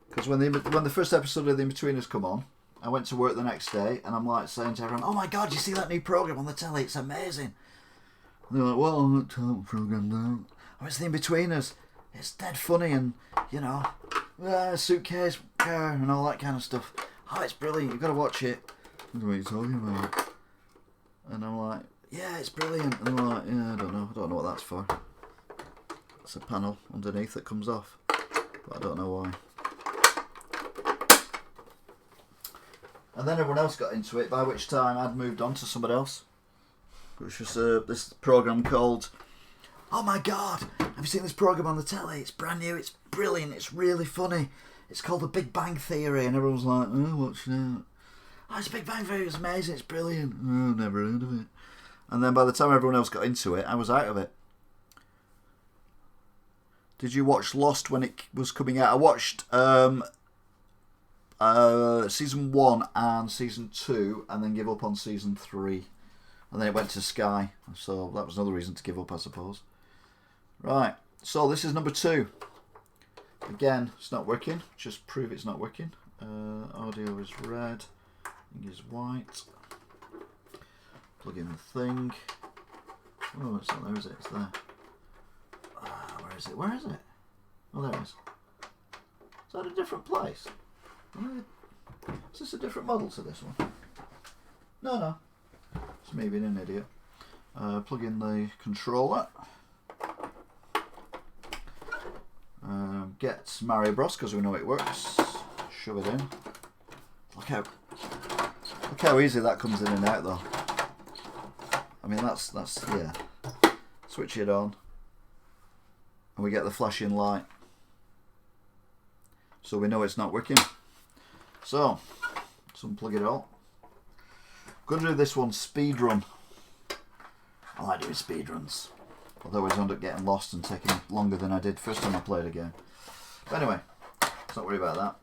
Because when the first episode of The In-Betweeners come on, I went to work the next day and I'm like saying to everyone, "Oh my God, you see that new program on the telly? It's amazing." And they're like, "Well, I'm not telling program now." Oh, it's The In-Betweeners. It's dead funny and, you know, suitcase, car and all that kind of stuff. Oh, it's brilliant. You've got to watch it. What are you talking about? And I'm like, "Yeah, it's brilliant." And they're like, "Yeah, I don't know what that's for." It's a panel underneath that comes off, but I don't know why. And then everyone else got into it, by which time I'd moved on to somebody else, which was this program called, "Oh my God, have you seen this program on the telly? It's brand new, it's brilliant, it's really funny. It's called The Big Bang Theory." And everyone was like, "Oh, what's that?" "Oh, it's Big Bang Theory, it's amazing, it's brilliant." "Oh, I've never heard of it." And then by the time everyone else got into it, I was out of it. Did you watch Lost when it was coming out? I watched season 1 and season 2, and then give up on season 3, and then it went to Sky, so that was another reason to give up, I suppose. Right, so this is number 2. Again, it's not working, just prove it's not working. Audio is red, thing is white. Plug in the thing. Oh, it's not there, is it? It's there. Where is it? Where is it? Oh, there it is. Is that a different place? Is this a different model to this one? No. It's me being an idiot. Plug in the controller. Get Mario Bros, because we know it works. Shove it in. Look how easy that comes in and out though. I mean that's yeah. Switch it on. And we get the flashing light. So we know it's not working. So, let's unplug it all. I'm going to do this one speed run. I like doing speed runs. Although I always end up getting lost and taking longer than I did first time I played a game. But anyway, let's not worry about that.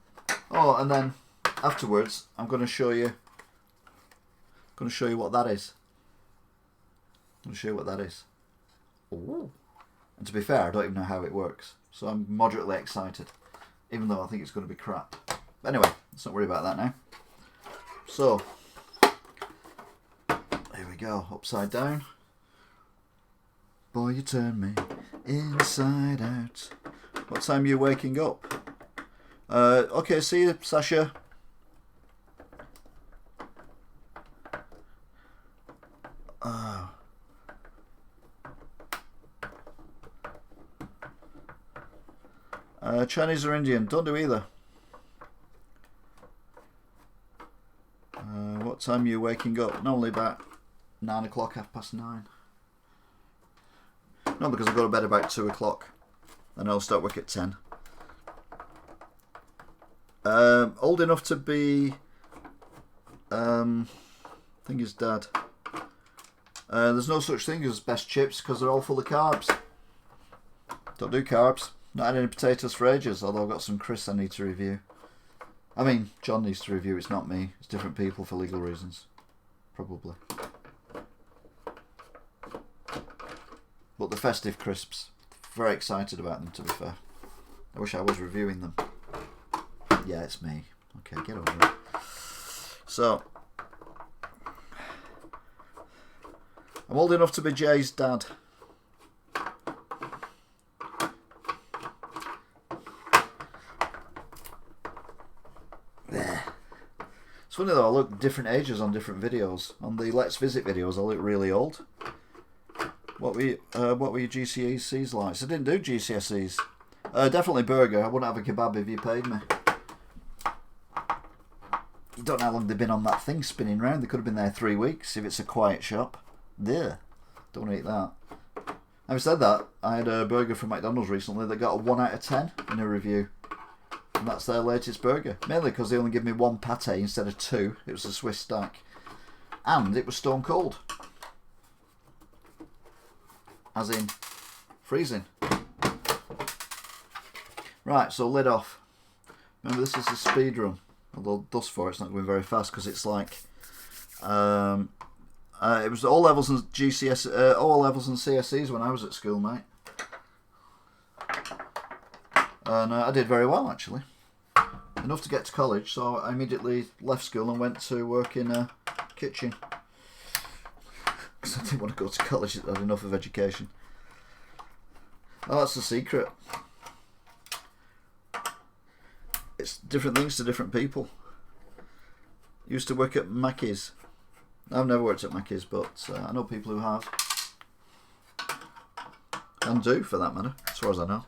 Oh, and then afterwards, I'm going to show you what that is. I'm going to show you what that is. Ooh. And to be fair, I don't even know how it works. So I'm moderately excited. even though I think it's going to be crap. But anyway, let's not worry about that now. So, here we go, upside down. Boy, you turn me inside out. What time are you waking up? Okay, see you, Sasha. Chinese or Indian? Don't do either. What time are you waking up? Normally about 9 o'clock, 9:30. No, because I go to bed about 2 o'clock. And I'll start work at 10. Old enough to be... I think his dad. There's no such thing as best chips because they're all full of carbs. Don't do carbs. Not had any potatoes for ages, although I've got some crisps I need to review. I mean, John needs to review, it's not me. It's different people for legal reasons. Probably. But the festive crisps, very excited about them, to be fair. I wish I was reviewing them. Yeah, it's me. Okay, get over it. So, I'm old enough to be Jay's dad. It's funny though, I look different ages on different videos. On the Let's Visit videos, I look really old. What were your GCSEs like? So I didn't do GCSEs. Definitely burger. I wouldn't have a kebab if you paid me. You don't know how long they've been on that thing spinning round. They could have been there 3 weeks if it's a quiet shop. There. Don't want to eat that. Having said that, I had a burger from McDonald's recently that got a 1 out of 10 in a review. And that's their latest burger. Mainly because they only give me 1 pate instead of 2. It was a Swiss stack. And it was stone cold. As in, freezing. Right, so lid off. Remember, this is a speed run. Although thus far it's not going very fast because it's like... it was all levels and all levels and CSEs when I was at school, mate. And I did very well, actually. Enough to get to college, so I immediately left school and went to work in a kitchen. Because I didn't want to go to college, I had enough of education. Oh, that's the secret. It's different things to different people. Used to work at Mackey's. I've never worked at Mackey's, but I know people who have. And do, for that matter, as far as I know.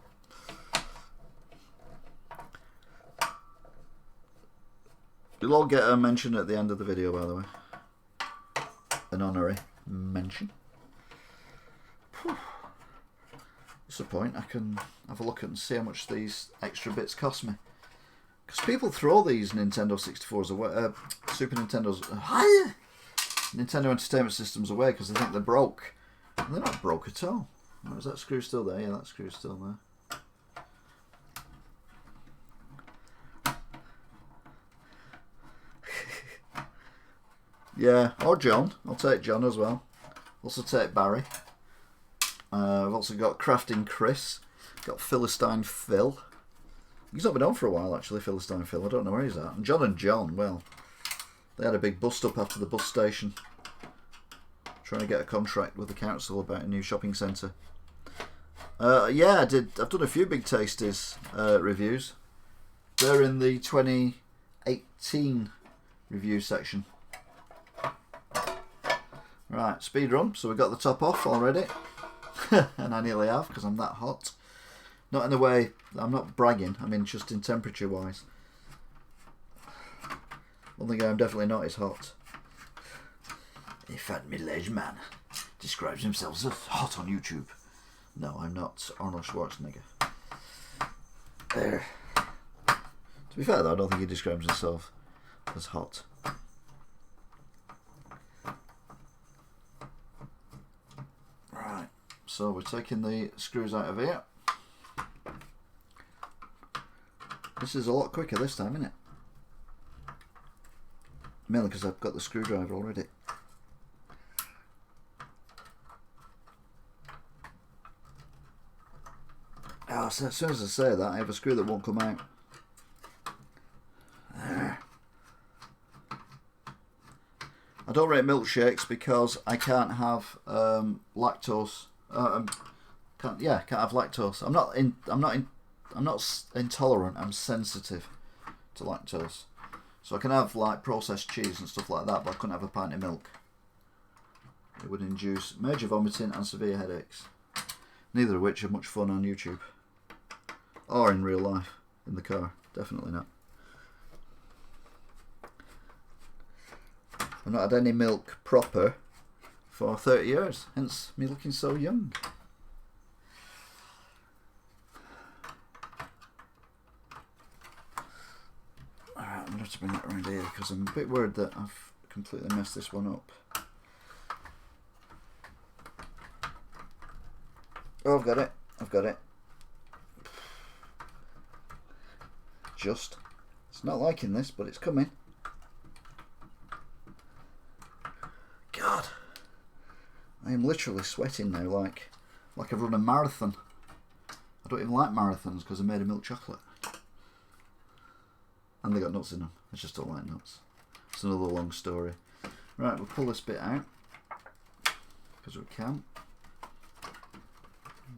You'll all get a mention at the end of the video, by the way. An honorary mention. Whew. What's the point? I can have a look and see how much these extra bits cost me. Because people throw these Nintendo 64s away, Super Nintendo's, Nintendo Entertainment Systems away because they think they're broke. And they're not broke at all. Oh, is that screw still there? Yeah, that screw's still there. Yeah, or John. I'll take John as well. Also take Barry. I've also got Crafting Chris. Got Philistine Phil. He's not been on for a while, actually, Philistine Phil. I don't know where he's at. And John, well, they had a big bust up after the bus station. Trying to get a contract with the council about a new shopping centre. Yeah, I've done a few Big Tasties reviews. They're in the 2018 review section. Right, speed run. So we got the top off already. And I nearly have because I'm that hot. Not in a way, I'm not bragging, I mean just in temperature wise. One thing I'm definitely not is hot. A fat middle-aged man describes himself as hot on YouTube. No, I'm not Arnold Schwarzenegger. There. To be fair though, I don't think he describes himself as hot. Right, so we're taking the screws out of here. This is a lot quicker this time, isn't it? Mainly because I've got the screwdriver already. Oh, so as soon as I say that, I have a screw that won't come out. I don't rate milkshakes because I can't have lactose. Can't have lactose. I'm not intolerant. I'm sensitive to lactose. So I can have like processed cheese and stuff like that, but I couldn't have a pint of milk. It would induce major vomiting and severe headaches. Neither of which are much fun on YouTube. Or in real life. In the car. Definitely not. I've not had any milk proper for 30 years. Hence me looking so young. Alright, I'm going to have to bring that around here because I'm a bit worried that I've completely messed this one up. Oh, I've got it. I've got it. Just. It's not liking this, but it's coming. God. I am literally sweating now like I've run a marathon. I don't even like marathons because they're made of milk chocolate. And they got nuts in them. I just don't like nuts. It's another long story. Right, we'll pull this bit out. Because we can.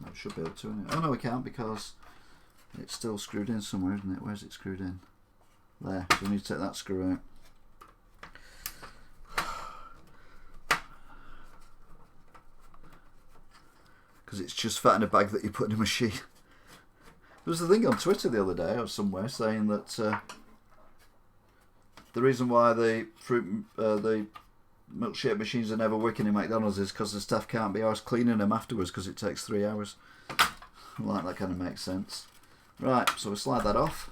I should be able to, isn't it? Oh no, we can't because it's still screwed in somewhere, isn't it? Where's it screwed in? There. So we need to take that screw out. Because it's just fat in a bag that you put in a machine. There was a thing on Twitter the other day or somewhere saying that the reason why the milkshake machines are never working in McDonald's is because the staff can't be arsed cleaning them afterwards because it takes 3 hours. Like, that kind of makes sense. Right, so we slide that off.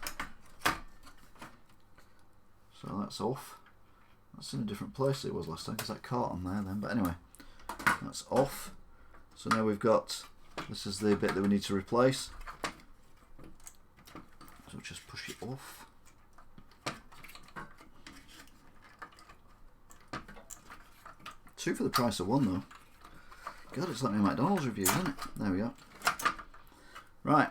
So that's off. That's in a different place than it was last time because that caught on there then. But anyway, that's off. So now we've got, this is the bit that we need to replace. So just push it off. Two for the price of one though. God, it's like my McDonald's review, isn't it? There we go. Right,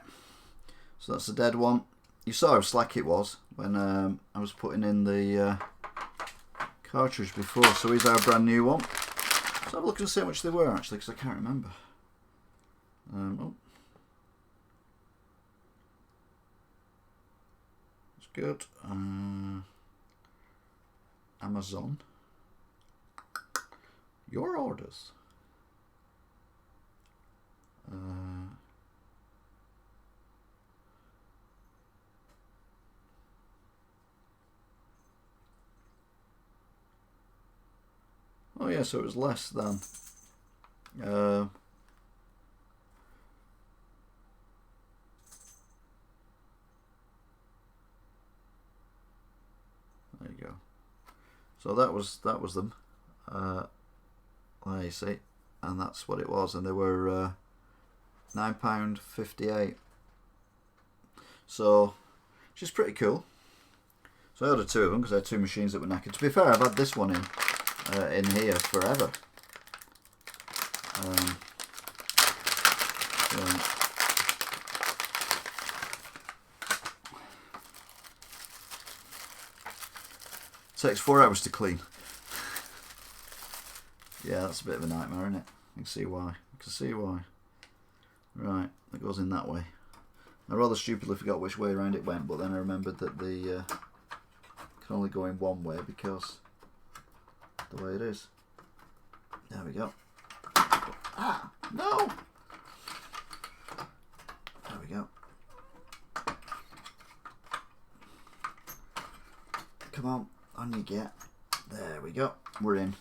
so that's the dead one. You saw how slack it was when I was putting in the cartridge before. So here's our brand new one. Let's have a look and see how much they were actually, because I can't remember. Oh. It's good. Amazon. Your orders. Oh yeah, so it was less than. There you go. So that was them. There you see, and that's what it was, and they were £9.58. So, which is pretty cool. So I ordered two of them because I had two machines that were knackered. To be fair, I've had this one in here forever. Takes 4 hours to clean. Yeah, that's a bit of a nightmare, isn't it? You can see why. You can see why. Right, it goes in that way. I rather stupidly forgot which way around it went, but then I remembered that the can only go in one way because the way it is. There we go. Ah, no! There we go. Come on you get. There we go. We're in.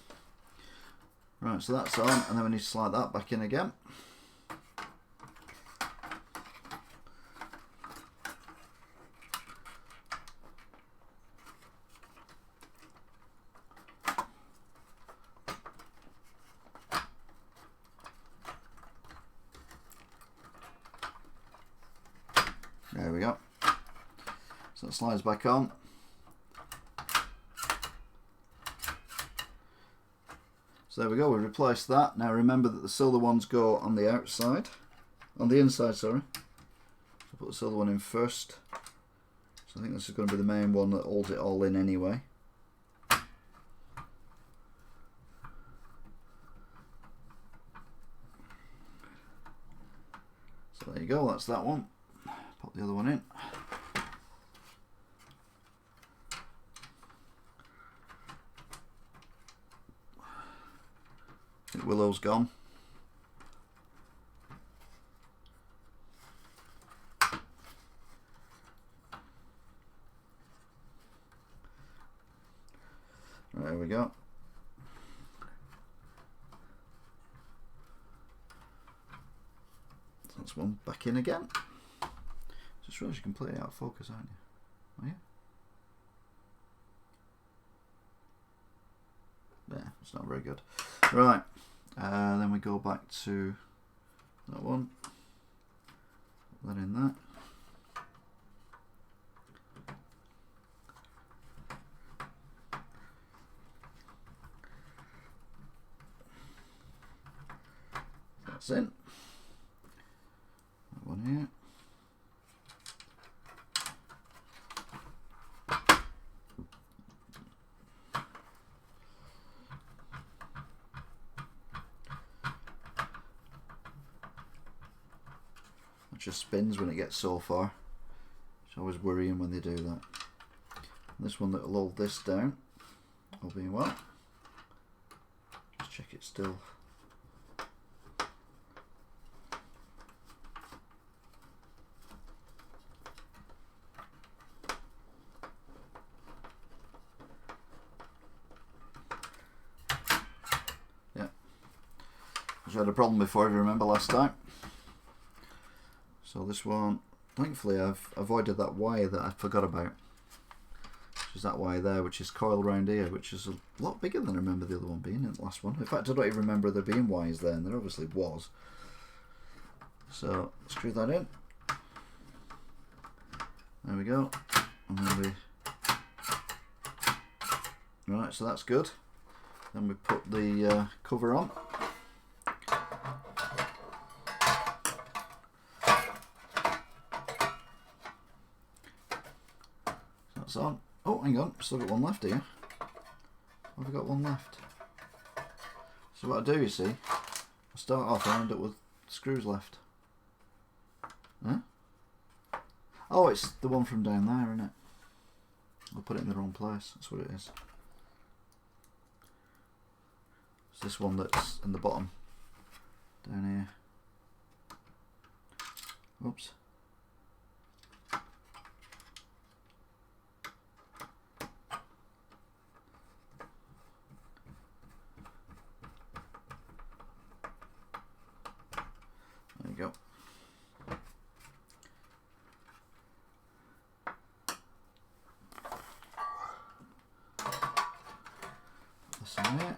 Right, so that's on, and then we need to slide that back in again. There we go. So it slides back on. So there we go, we've replaced that. Now remember that the silver ones go on the outside, on the inside, sorry. So put the silver one in first. So I think this is going to be the main one that holds it all in anyway. So there you go, that's that one. Pop the other one in. I think Willow's gone. There we go. That's one back in again. Just realised you can play it out of focus, aren't you? Are you? Yeah, it's not very good. Right, then we go back to that one. Put that in there. That's in. That one here. It just spins when it gets so far. It's always worrying when they do that. And this one that will hold this down, all being well. Just check it's still. Yeah. We had a problem before, if you remember last time. So this one, thankfully I've avoided that wire that I forgot about. Which is that wire there, which is coiled round here, which is a lot bigger than I remember the other one being in the last one. In fact, I don't even remember there being wires there, and there obviously was. So, screw that in. There we go. And then we... Right, so that's good. Then we put the cover on. That's on. Oh, hang on, still got one left here. Have I got one left? So what I do, you see, I start off and I end up with screws left. Huh? Oh, it's the one from down there, isn't it? I'll put it in the wrong place, that's what it is. It's this one that's in the bottom. Down here. Oops. There you go. This in there.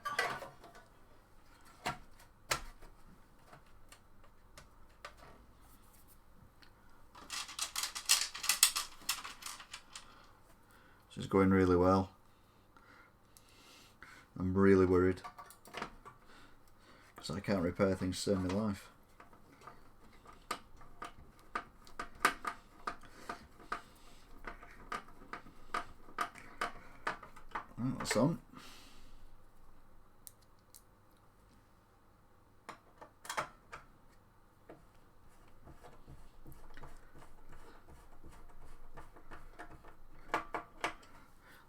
This is going really well. I'm really worried because I can't repair things to save my life. Right, that's on.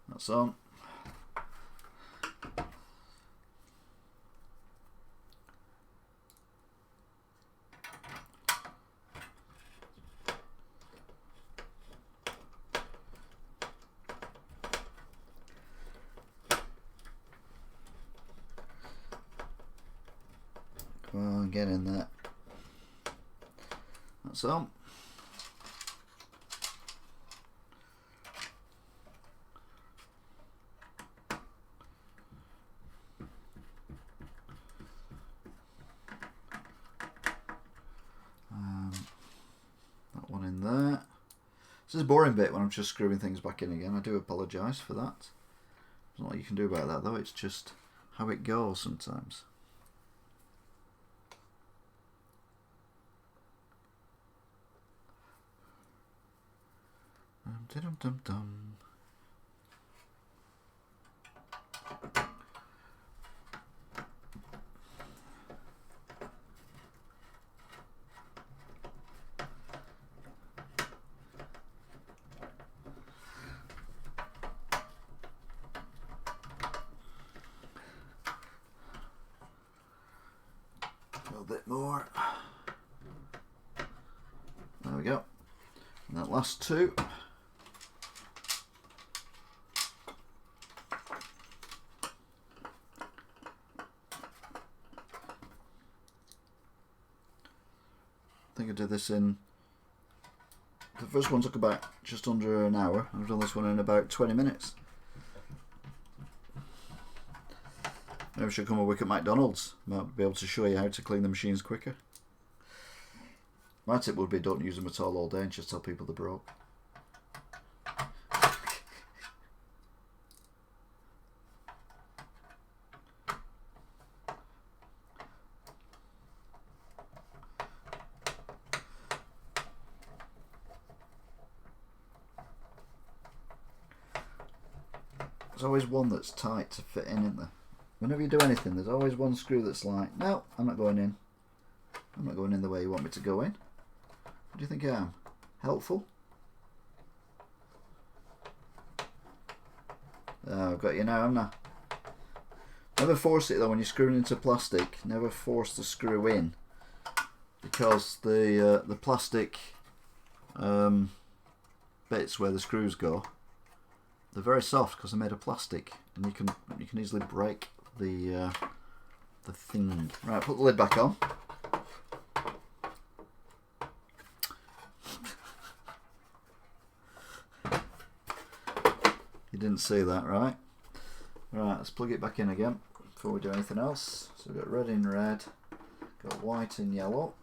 That's on. Come on, get in there. That's on. That one in there. This is a boring bit when I'm just screwing things back in again. I do apologise for that. There's not a lot you can do about that though, it's just how it goes sometimes. Dum dum dum. bit more. There we go. And that last two. I think I did this in, the first one took about just under an hour. I've done this one in about 20 minutes. Maybe I should come a week at McDonald's. Might be able to show you how to clean the machines quicker. My tip would be don't use them at all day and just tell people they're broke. There's always one that's tight to fit in, isn't there? Whenever you do anything, there's always one screw that's like, no, I'm not going in. I'm not going in the way you want me to go in. What do you think I am? Helpful? Oh, I've got you now, haven't I? Never force it though when you're screwing into plastic. Never force the screw in, because the plastic bits where the screws go, they're very soft because they're made of plastic, and you can easily break the thing. Right, put the lid back on. You didn't see that, right? Right, let's plug it back in again before we do anything else. So we've got red in red, got white in yellow,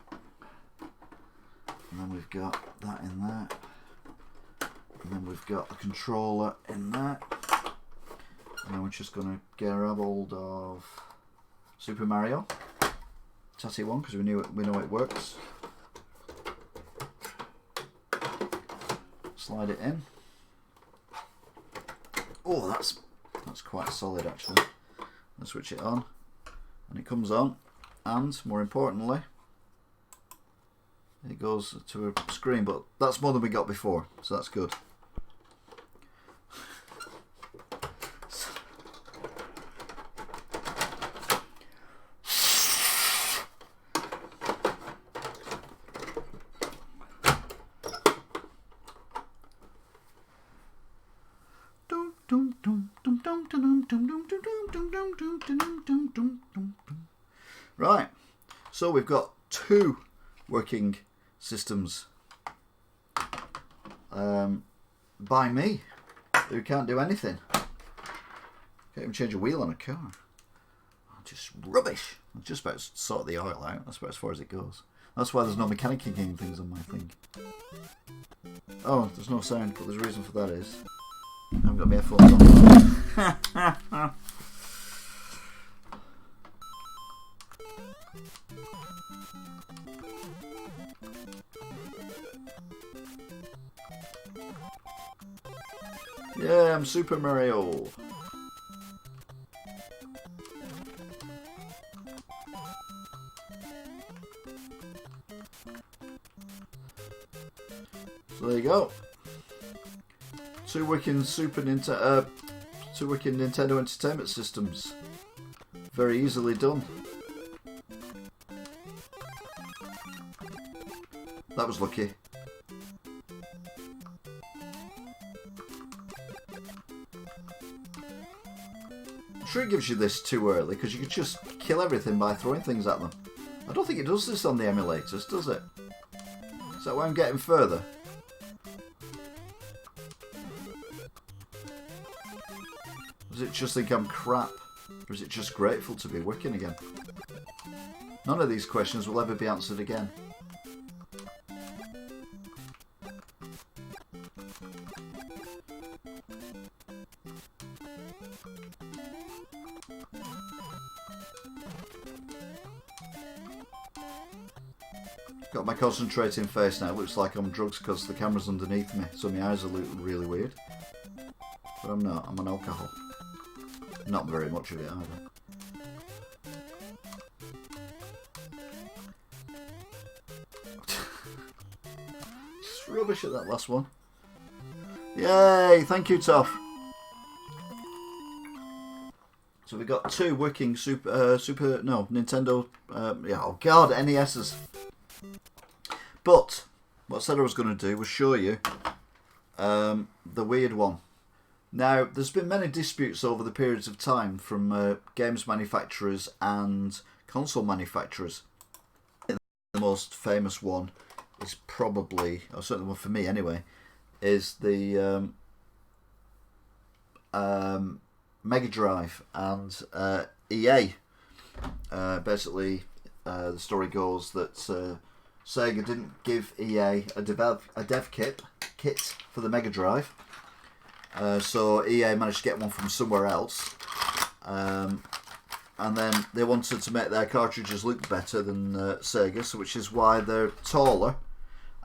and then we've got that in there. And then we've got the controller in there. And then we're just going to grab hold of Super Mario. Tatty one, because we know it works. Slide it in. Oh, that's quite solid actually. Let's switch it on. And it comes on. And, more importantly, it goes to a screen. But that's more than we got before, so that's good. Right, so we've got two working systems by me who can't do anything. Can't even change a wheel on a car. Just rubbish. I'm just about to sort the oil out. That's about as far as it goes. That's why there's no mechanicking things on my thing. Oh, there's no sound, but there's a reason for that is I haven't got my headphones on. Yeah, I'm Super Mario. So there you go. Two working Nintendo Entertainment Systems. Very easily done. That was lucky. I'm sure it gives you this too early because you could just kill everything by throwing things at them. I don't think it does this on the emulators, does it? Is that why I'm getting further? Does it just think I'm crap? Or is it just grateful to be working again? None of these questions will ever be answered again. Got my concentrating face now. It looks like I'm drugs because the camera's underneath me, so my eyes are looking really weird. But I'm not. I'm on alcohol. Not very much of it either. Just rubbish at that last one. Yay! Thank you, Toff. So we got two working Nintendo, oh god, NESs. But what I said I was going to do was show you the weird one. Now, there's been many disputes over the periods of time from games manufacturers and console manufacturers. The most famous one is probably, or certainly one for me anyway, is the Mega Drive and EA. Basically, the story goes that Sega didn't give EA a dev kit for the Mega Drive. So EA managed to get one from somewhere else, and then they wanted to make their cartridges look better than Sega, so which is why they're taller,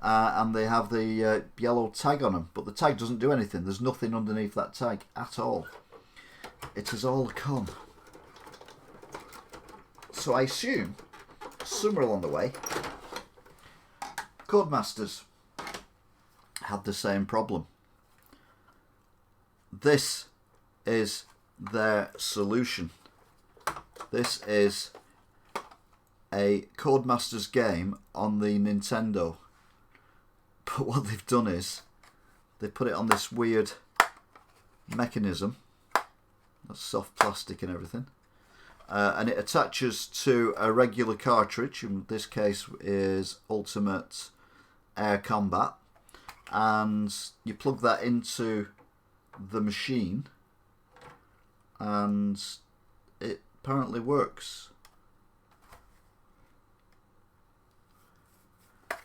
and they have the yellow tag on them. But the tag doesn't do anything. There's nothing underneath that tag at all. It is all a con. So I assume somewhere along the way, Codemasters had the same problem. This is their solution. This is a Codemasters game on the Nintendo. But what they've done is they put it on this weird mechanism. That's soft plastic and everything. And it attaches to a regular cartridge. In this case is Ultimate Air Combat. And you plug that into the machine and it apparently works.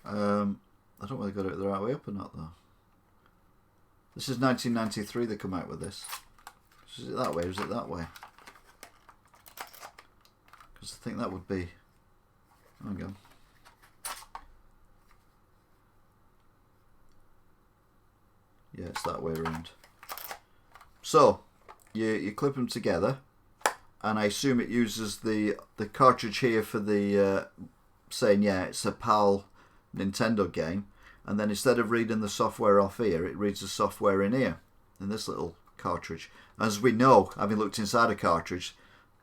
I don't know whether they got it the right way up or not though. This is 1993 they come out with this. Is it that way or is it that way? Because I think that would be... Hang on. Yeah, it's that way around. So, you clip them together, and I assume it uses the cartridge here for the saying, yeah, it's a PAL Nintendo game, and then instead of reading the software off here, it reads the software in here, in this little cartridge. As we know, having looked inside a cartridge,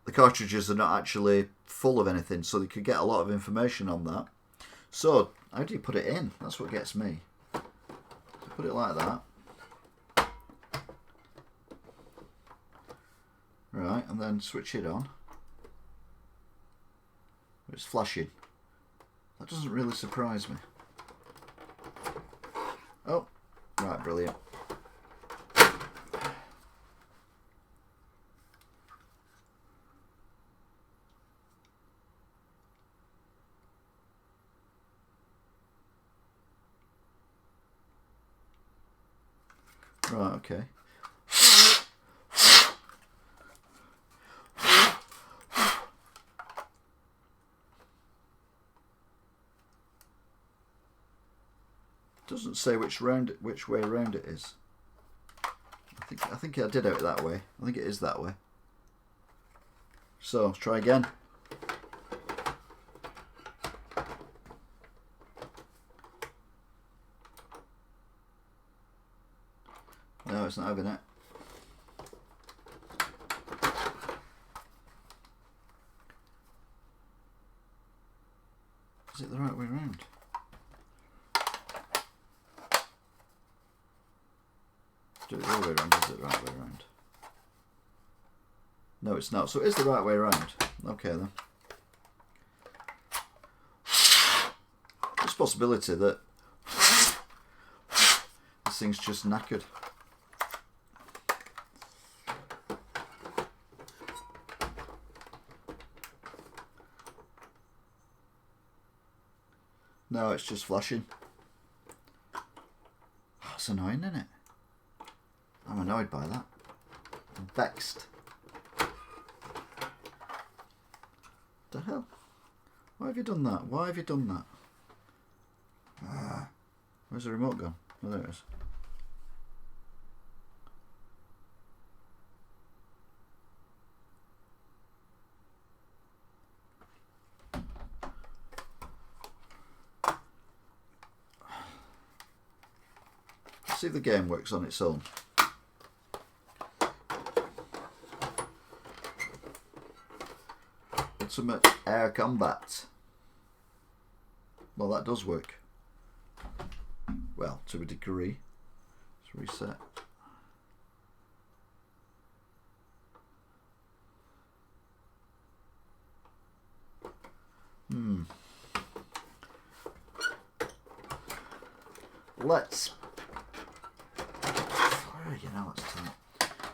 the cartridges are not actually full of anything, so they could get a lot of information on that. So, how do you put it in? That's what gets me. So put it like that. Right, and then switch it on. It's flashing. That doesn't really surprise me. Oh, right, brilliant. Right, okay. Doesn't say which way around it is. I think I did it that way. I think it is that way. So let's try again. No, it's not having it. Is it the right way around? Do it the other way around, is it the right way around? No, it's not. So it is the right way around. Okay then. There's a possibility that this thing's just knackered. No, it's just flashing. That's annoying, isn't it? I'm annoyed by that. I'm vexed. What the hell? Why have you done that? Why have you done that? Where's the remote gone? Oh, there it is. Let's see if the game works on its own. ultimate air combat. Well, that does work. Well, to a degree. Let's reset. Let's.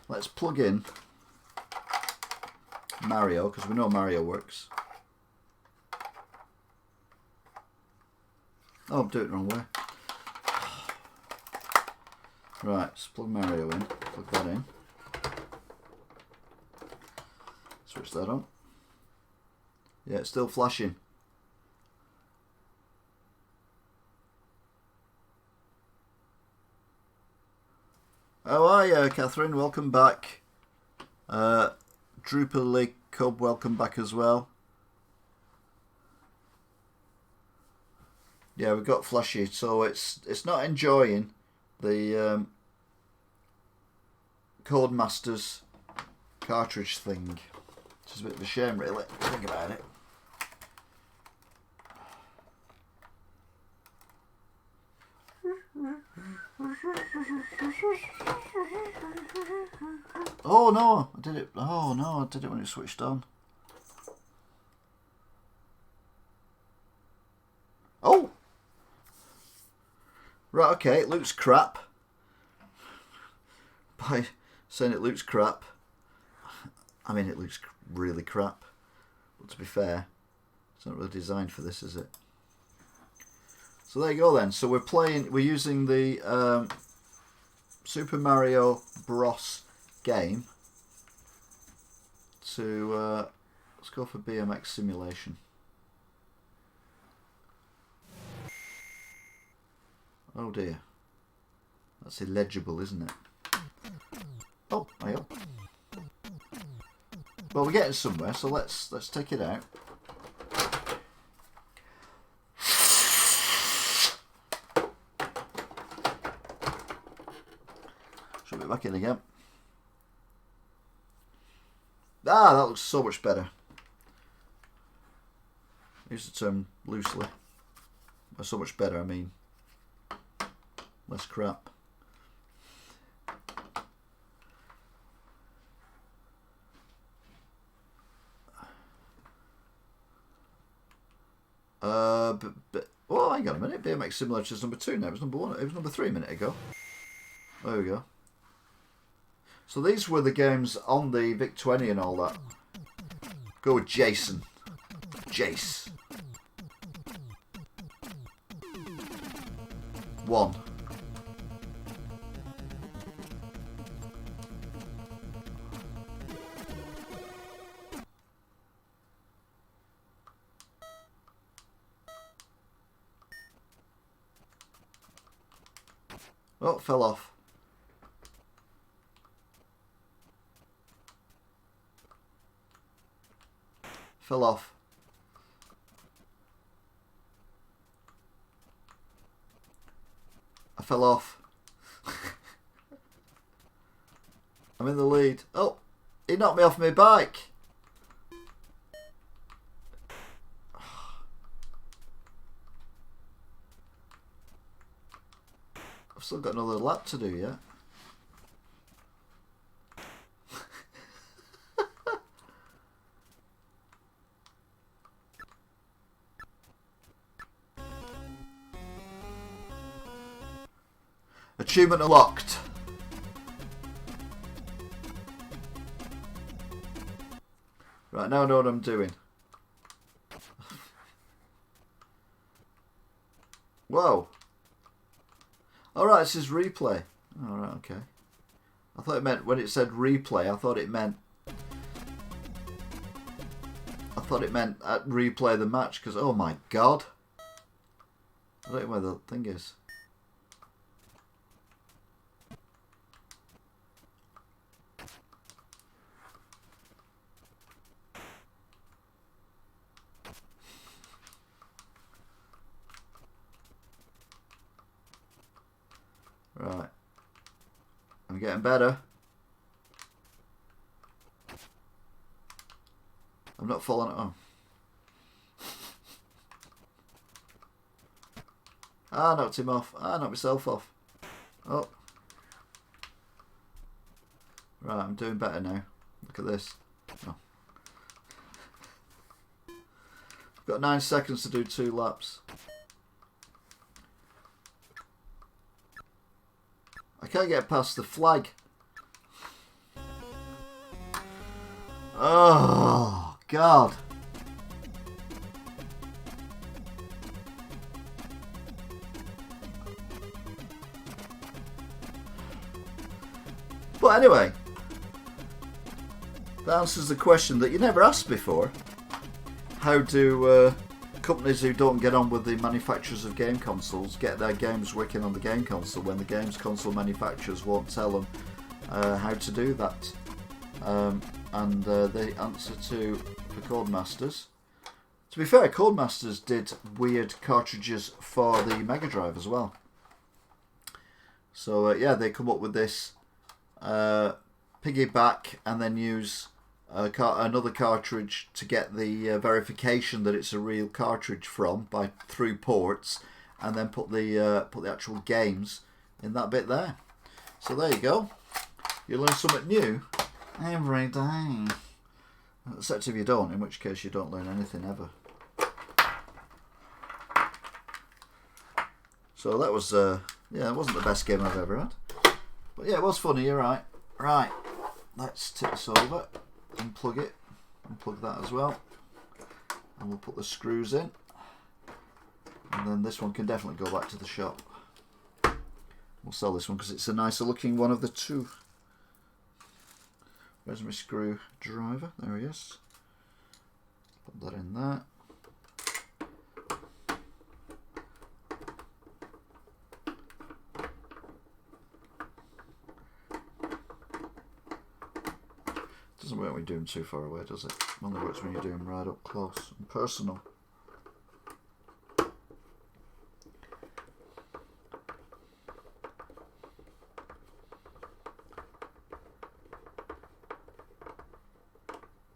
Let's plug in Mario, because we know Mario works. Oh, I'm doing it the wrong way. Right, let's plug Mario in. Plug that in. Switch that on. Yeah, it's still flashing. How are you, Catherine? Welcome back. Drupal Cub, welcome back as well. Yeah, we've got flashy, so it's not enjoying the Codemasters cartridge thing, which is a bit of a shame, really. Think about it. Oh no, I did it. Oh no, I did it when it switched on. Oh! Right, okay, it looks crap. By saying it looks crap, I mean it looks really crap. But to be fair, it's not really designed for this, is it? So there you go then. So we're using the Super Mario Bros. Game to let's go for BMX simulation. Oh dear, that's illegible, isn't it? Oh, there you go. Well, we're getting somewhere, so let's take it out. Should be back in again. Ah, that looks so much better. I use the term loosely. By so much better, I mean less crap. Oh, hang on a minute. BMX Simulator's number 2 now. It was number 1. It was number 3 a minute ago. There we go. So these were the games on the VIC-20 and all that. Go with Jason. Jace. 1. Oh, fell off. Fell off. I fell off. I'm in the lead. Oh, he knocked me off my bike. I've still got another lap to do yet. Achievement unlocked. Right, now I know what I'm doing. Whoa. Alright, this is replay. Alright, okay. I thought it meant, when it said replay, I thought it meant replay the match, because, oh my god. I don't know where the thing is. Right. I'm getting better. I'm not falling. Oh, Ah, knocked him off. Ah, knocked myself off. Oh. Right, I'm doing better now. Look at this. Oh. I've got 9 seconds to do 2 laps. I can't get past the flag. Oh, God. But anyway, that answers the question that you never asked before. How do companies who don't get on with the manufacturers of game consoles get their games working on the game console when the games console manufacturers won't tell them how to do that? And the answer for Codemasters. To be fair, Codemasters did weird cartridges for the Mega Drive as well. So yeah, they come up with this piggyback and then use another cartridge to get the verification that it's a real cartridge through ports, and then put the actual games in that bit there. So there you go. You learn something new every day. Except if you don't, in which case you don't learn anything ever. So that was yeah, it wasn't the best game I've ever had, but yeah, it was funny. You're right. Right, let's tip this over, unplug it, unplug that as well, and we'll put the screws in, and then this one can definitely go back to the shop. We'll sell this one because it's a nicer looking one of the two. Where's my screwdriver? There he is. Put that in there. Doesn't work when you're doing too far away, does it? Only works when you're doing right up close and personal.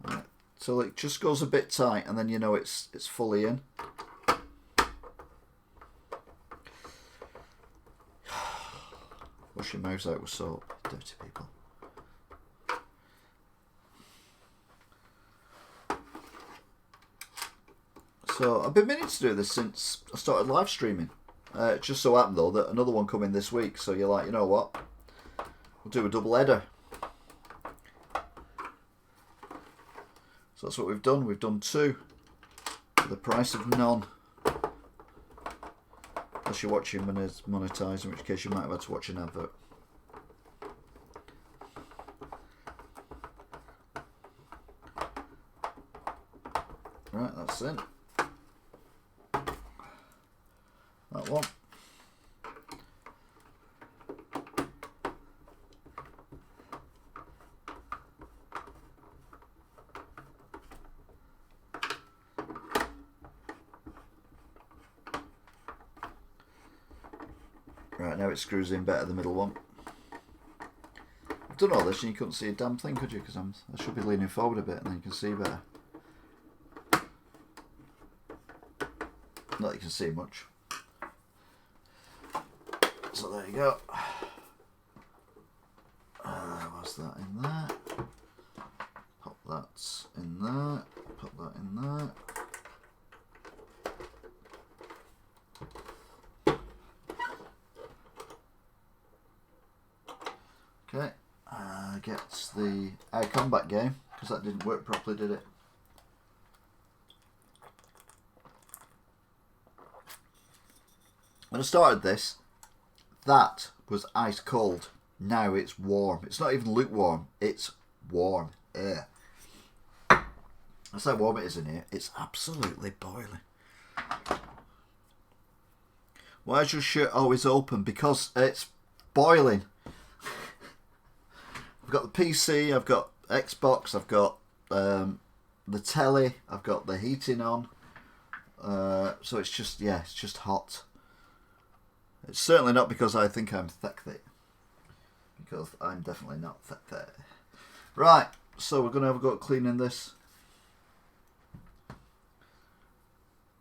Right. So it just goes a bit tight, and then you know it's fully in. Wash your mouths out with soap, dirty people. So I've been meaning to do this since I started live streaming. It just so happened though that another one coming this week, so you're like, you know what? We'll do a double header. So that's what we've done. We've done 2 for the price of none. Unless you're watching when it's monetized, in which case you might have had to watch an advert. Right, that's it. That one. Right, now it screws in better, the middle one. I've done all this and you couldn't see a damn thing, could you? Because I should be leaning forward a bit and then you can see better. Not that you can see much. So there you go. What's that in there? Pop that in there. Put that in there. Okay. Gets the Air Combat game, because that didn't work properly, did it? When I started this, that was ice cold. Now it's warm. It's not even lukewarm. It's warm. That's how warm it is in here. It's absolutely boiling. Why is your shirt always open? Because it's boiling. I've got the PC, I've got Xbox, I've got the telly, I've got the heating on. So it's just, yeah, it's just hot. It's certainly not because I think I'm thick. Because I'm definitely not thick. Right, so we're going to have a go at cleaning this.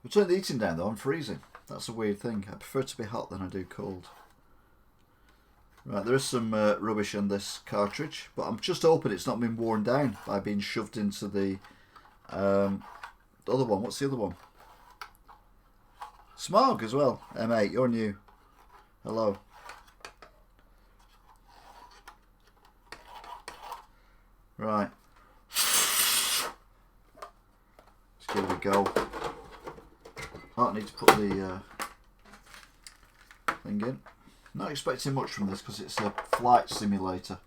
We'll turn the heating down though, I'm freezing. That's a weird thing. I prefer to be hot than I do cold. Right, there is some rubbish in this cartridge, but I'm just hoping it's not been worn down by being shoved into the other one. What's the other one? Smog as well. M8, you're new. Hello. Right. Let's give it a go. Oh, I need to put the thing in. Not expecting much from this because it's a flight simulator.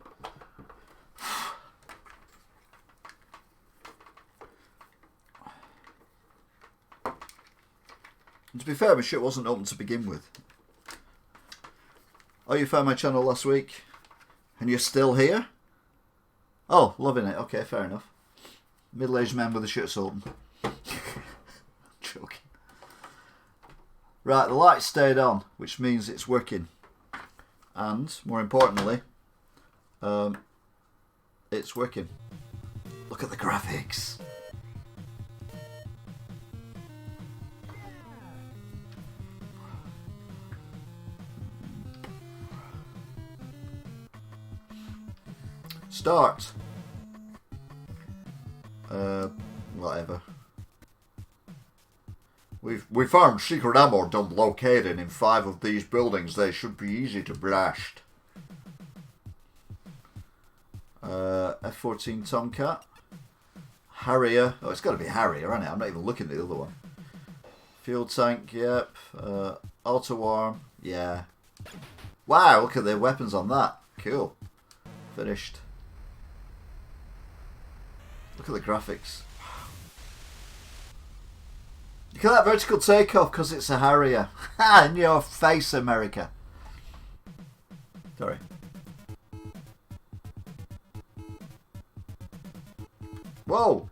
And to be fair, my shit wasn't open to begin with. Oh, you found my channel last week and you're still here? Oh, loving it. Okay, fair enough. Middle-aged man with a shit open. Joking. Right, the light stayed on, which means it's working. And, more importantly, it's working. Look at the graphics. Start. Whatever. We found secret ammo dump located in 5 of these buildings. They should be easy to blast. F-14 Tomcat. Harrier. Oh, it's got to be Harrier, isn't it? I'm not even looking at the other one. Fuel tank, yep. Auto arm, yeah. Wow, look at the weapons on that. Cool. Finished. Look at the graphics. Look at that vertical takeoff because it's a Harrier. Ha! In your face, America. Sorry. Whoa!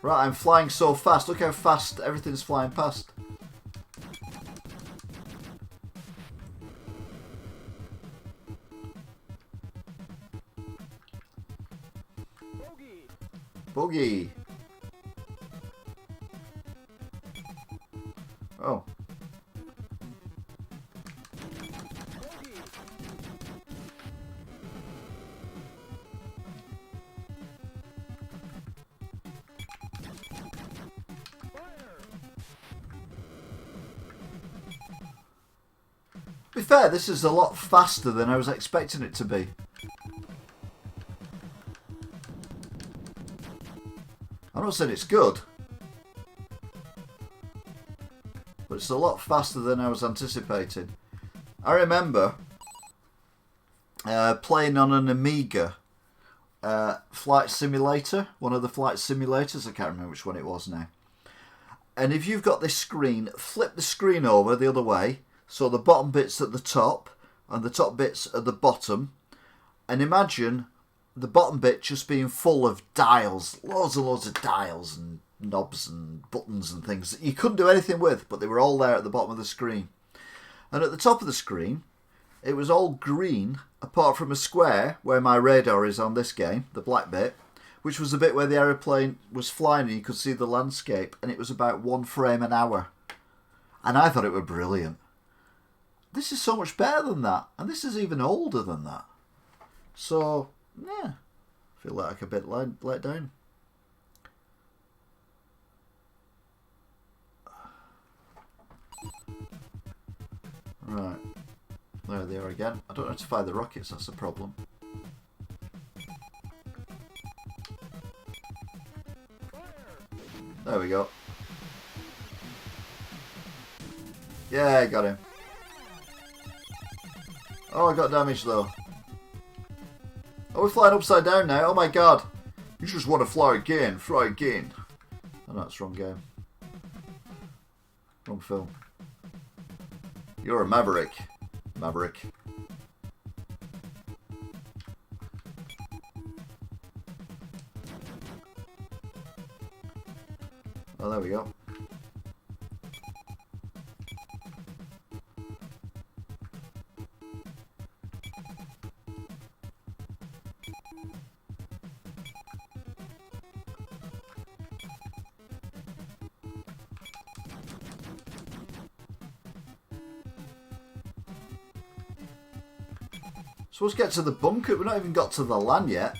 Right, I'm flying so fast. Look how fast everything's flying past. Bogey. Oh. To be fair, this is a lot faster than I was expecting it to be. I'm not saying it's good, but it's a lot faster than I was anticipating. I remember playing on an Amiga flight simulator, one of the flight simulators, I can't remember which one it was now. And if you've got this screen, flip the screen over the other way, so the bottom bit's at the top and the top bit's at the bottom, and imagine the bottom bit just being full of dials, loads and loads of dials and knobs and buttons and things that you couldn't do anything with, but they were all there at the bottom of the screen. And at the top of the screen, it was all green, apart from a square where my radar is on this game, the black bit, which was the bit where the aeroplane was flying and you could see the landscape, and it was about 1 frame an hour. And I thought it was brilliant. This is so much better than that, and this is even older than that. So, yeah, I feel like a bit let down. Right, there they are again. I don't know how to fire the rockets, that's the problem. There we go. Yeah, I got him. Oh, I got damage though. Oh, we're flying upside down now. Oh my god. You just want to fly again. Fly again. Oh, no, that's wrong game. Wrong film. You're a maverick. Maverick. Oh, there we go. So let's get to the bunker. We've not even got to the land yet.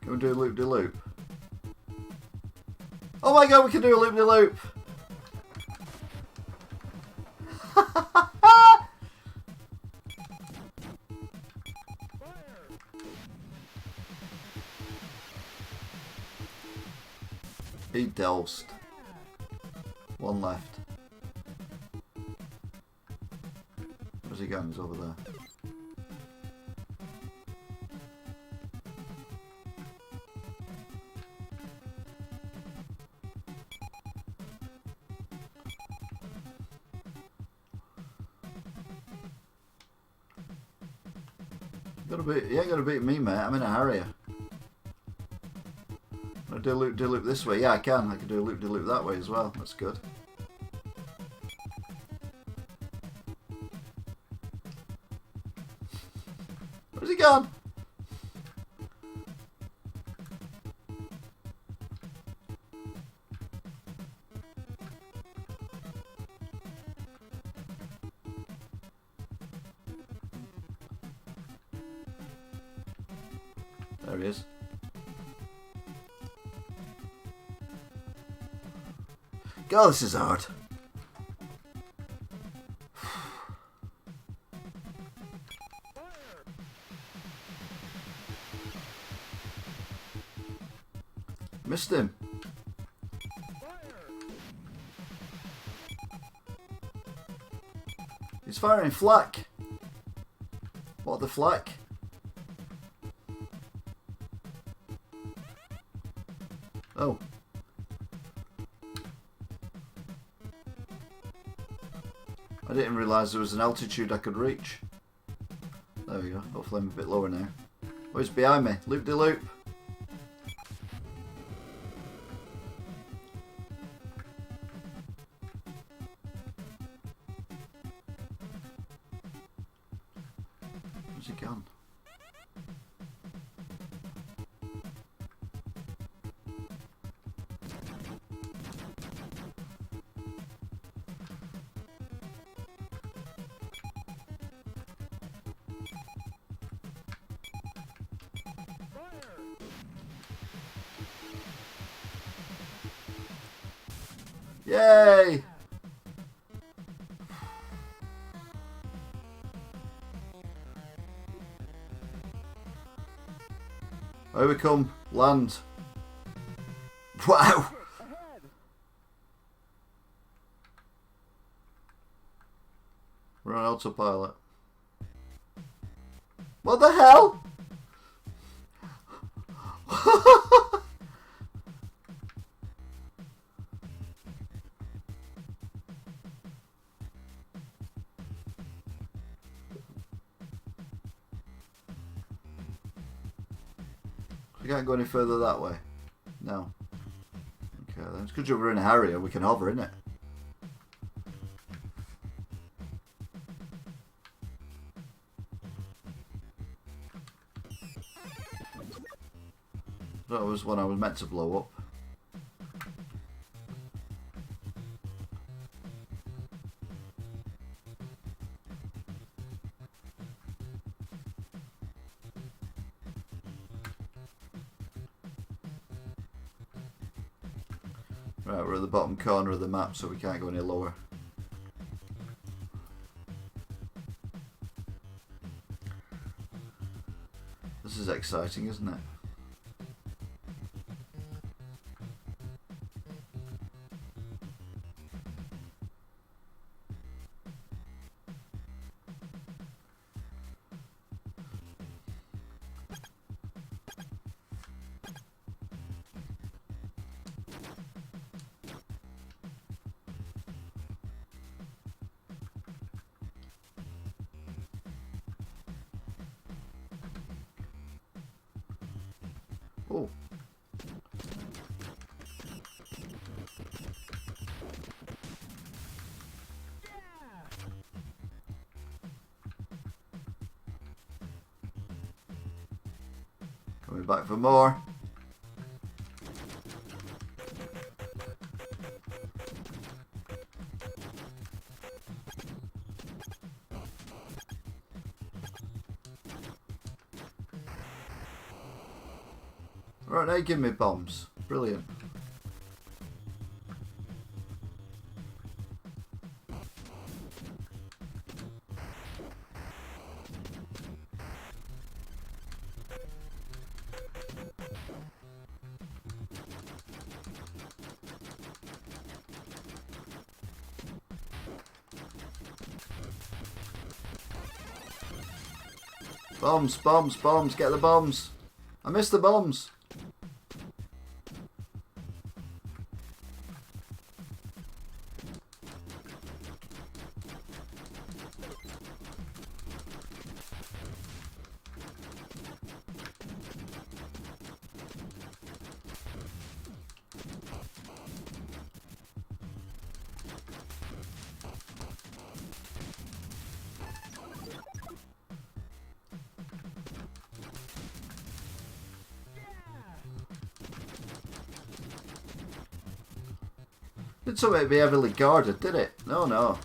Can we do a loop-de-loop? Oh my god, we can do a loop-de-loop! He doused. One left. Where's he going? He's over there. You ain't gonna beat me, mate. I'm in a hurry. Can I do a loop this way? Yeah, I can. I can do a loop that way as well. That's good. Where's he gone? There he is. God, this is hard. Missed him. He's firing flak. What the flak? Oh. I didn't realise there was an altitude I could reach. There we go. Hopefully I'm a bit lower now. Oh, he's behind me. Loop-de-loop. Where's he gone? Yay! Here we come. Land. Wow! We're on autopilot. What the hell? We can't go any further that way. No. Okay then. It's good job we're in a hurry and we can hover, innit? That was when I was meant to blow up. Right, we're at the bottom corner of the map, so we can't go any lower. This is exciting, isn't it? Oh. be back for more. Right, now give me bombs. Brilliant. Bombs, bombs, bombs, get the bombs. I missed the bombs. Didn't something be heavily guarded, did it? No, no.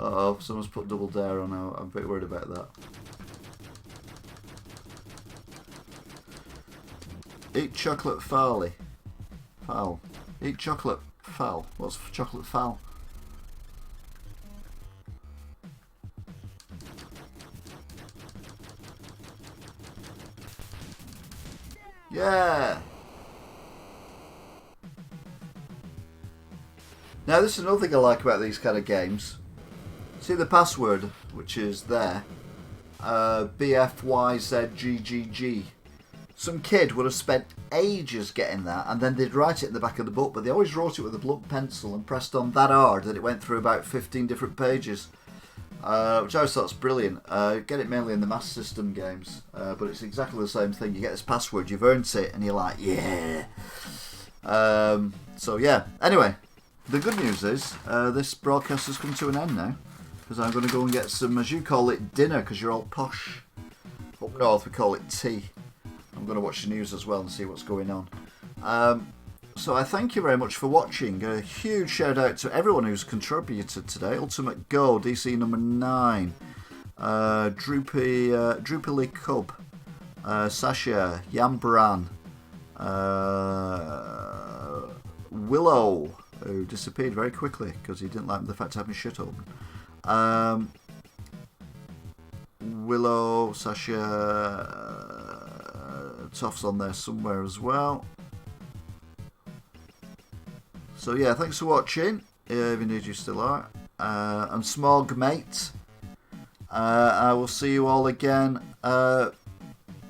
Uh-oh, someone's put double dare on now. I'm a bit worried about that. Eat chocolate foul. Foul. Eat chocolate foul. What's chocolate foul? Yeah! Now this is another thing I like about these kind of games. See the password, which is there, BFYZGGG. Some kid would have spent ages getting that, and then they'd write it in the back of the book, but they always wrote it with a blunt pencil and pressed on that hard that it went through about 15 different pages, which I always thought was brilliant. Get it mainly in the Master System games, but it's exactly the same thing. You get this password, you've earned it, and you're like, yeah. So yeah, anyway, the good news is this broadcast has come to an end now. Because I'm going to go and get some, as you call it, dinner, because you're all posh. Up north we call it tea. I'm going to watch the news as well and see what's going on. So I thank you very much for watching. A huge shout out to everyone who's contributed today. Ultimate Go, DC number 9. Droopily Cub. Sasha, Yambran. Willow, who disappeared very quickly because he didn't like the fact of having shit open. Willow, Sasha, Toff's on there somewhere as well. So yeah, thanks for watching, if indeed you still are. And Smog Mate, I will see you all again,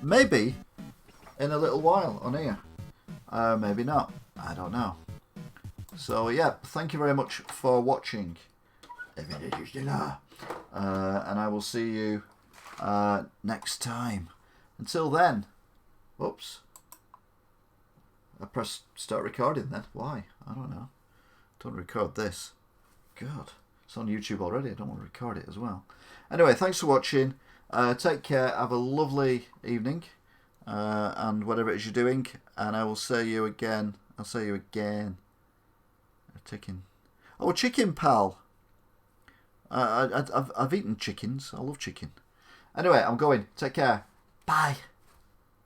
maybe in a little while on here. Maybe not, I don't know. So yeah, thank you very much for watching. And I will see you next time. Until then, whoops. I pressed start recording then. Why? I don't know. Don't record this. God, it's on YouTube already. I don't want to record it as well. Anyway, thanks for watching. Take care. Have a lovely evening. And whatever it is you're doing. And I will see you again. I'll see you again. Chicken. Oh, chicken pal. I've eaten chickens. I love chicken. Anyway, I'm going. Take care. Bye.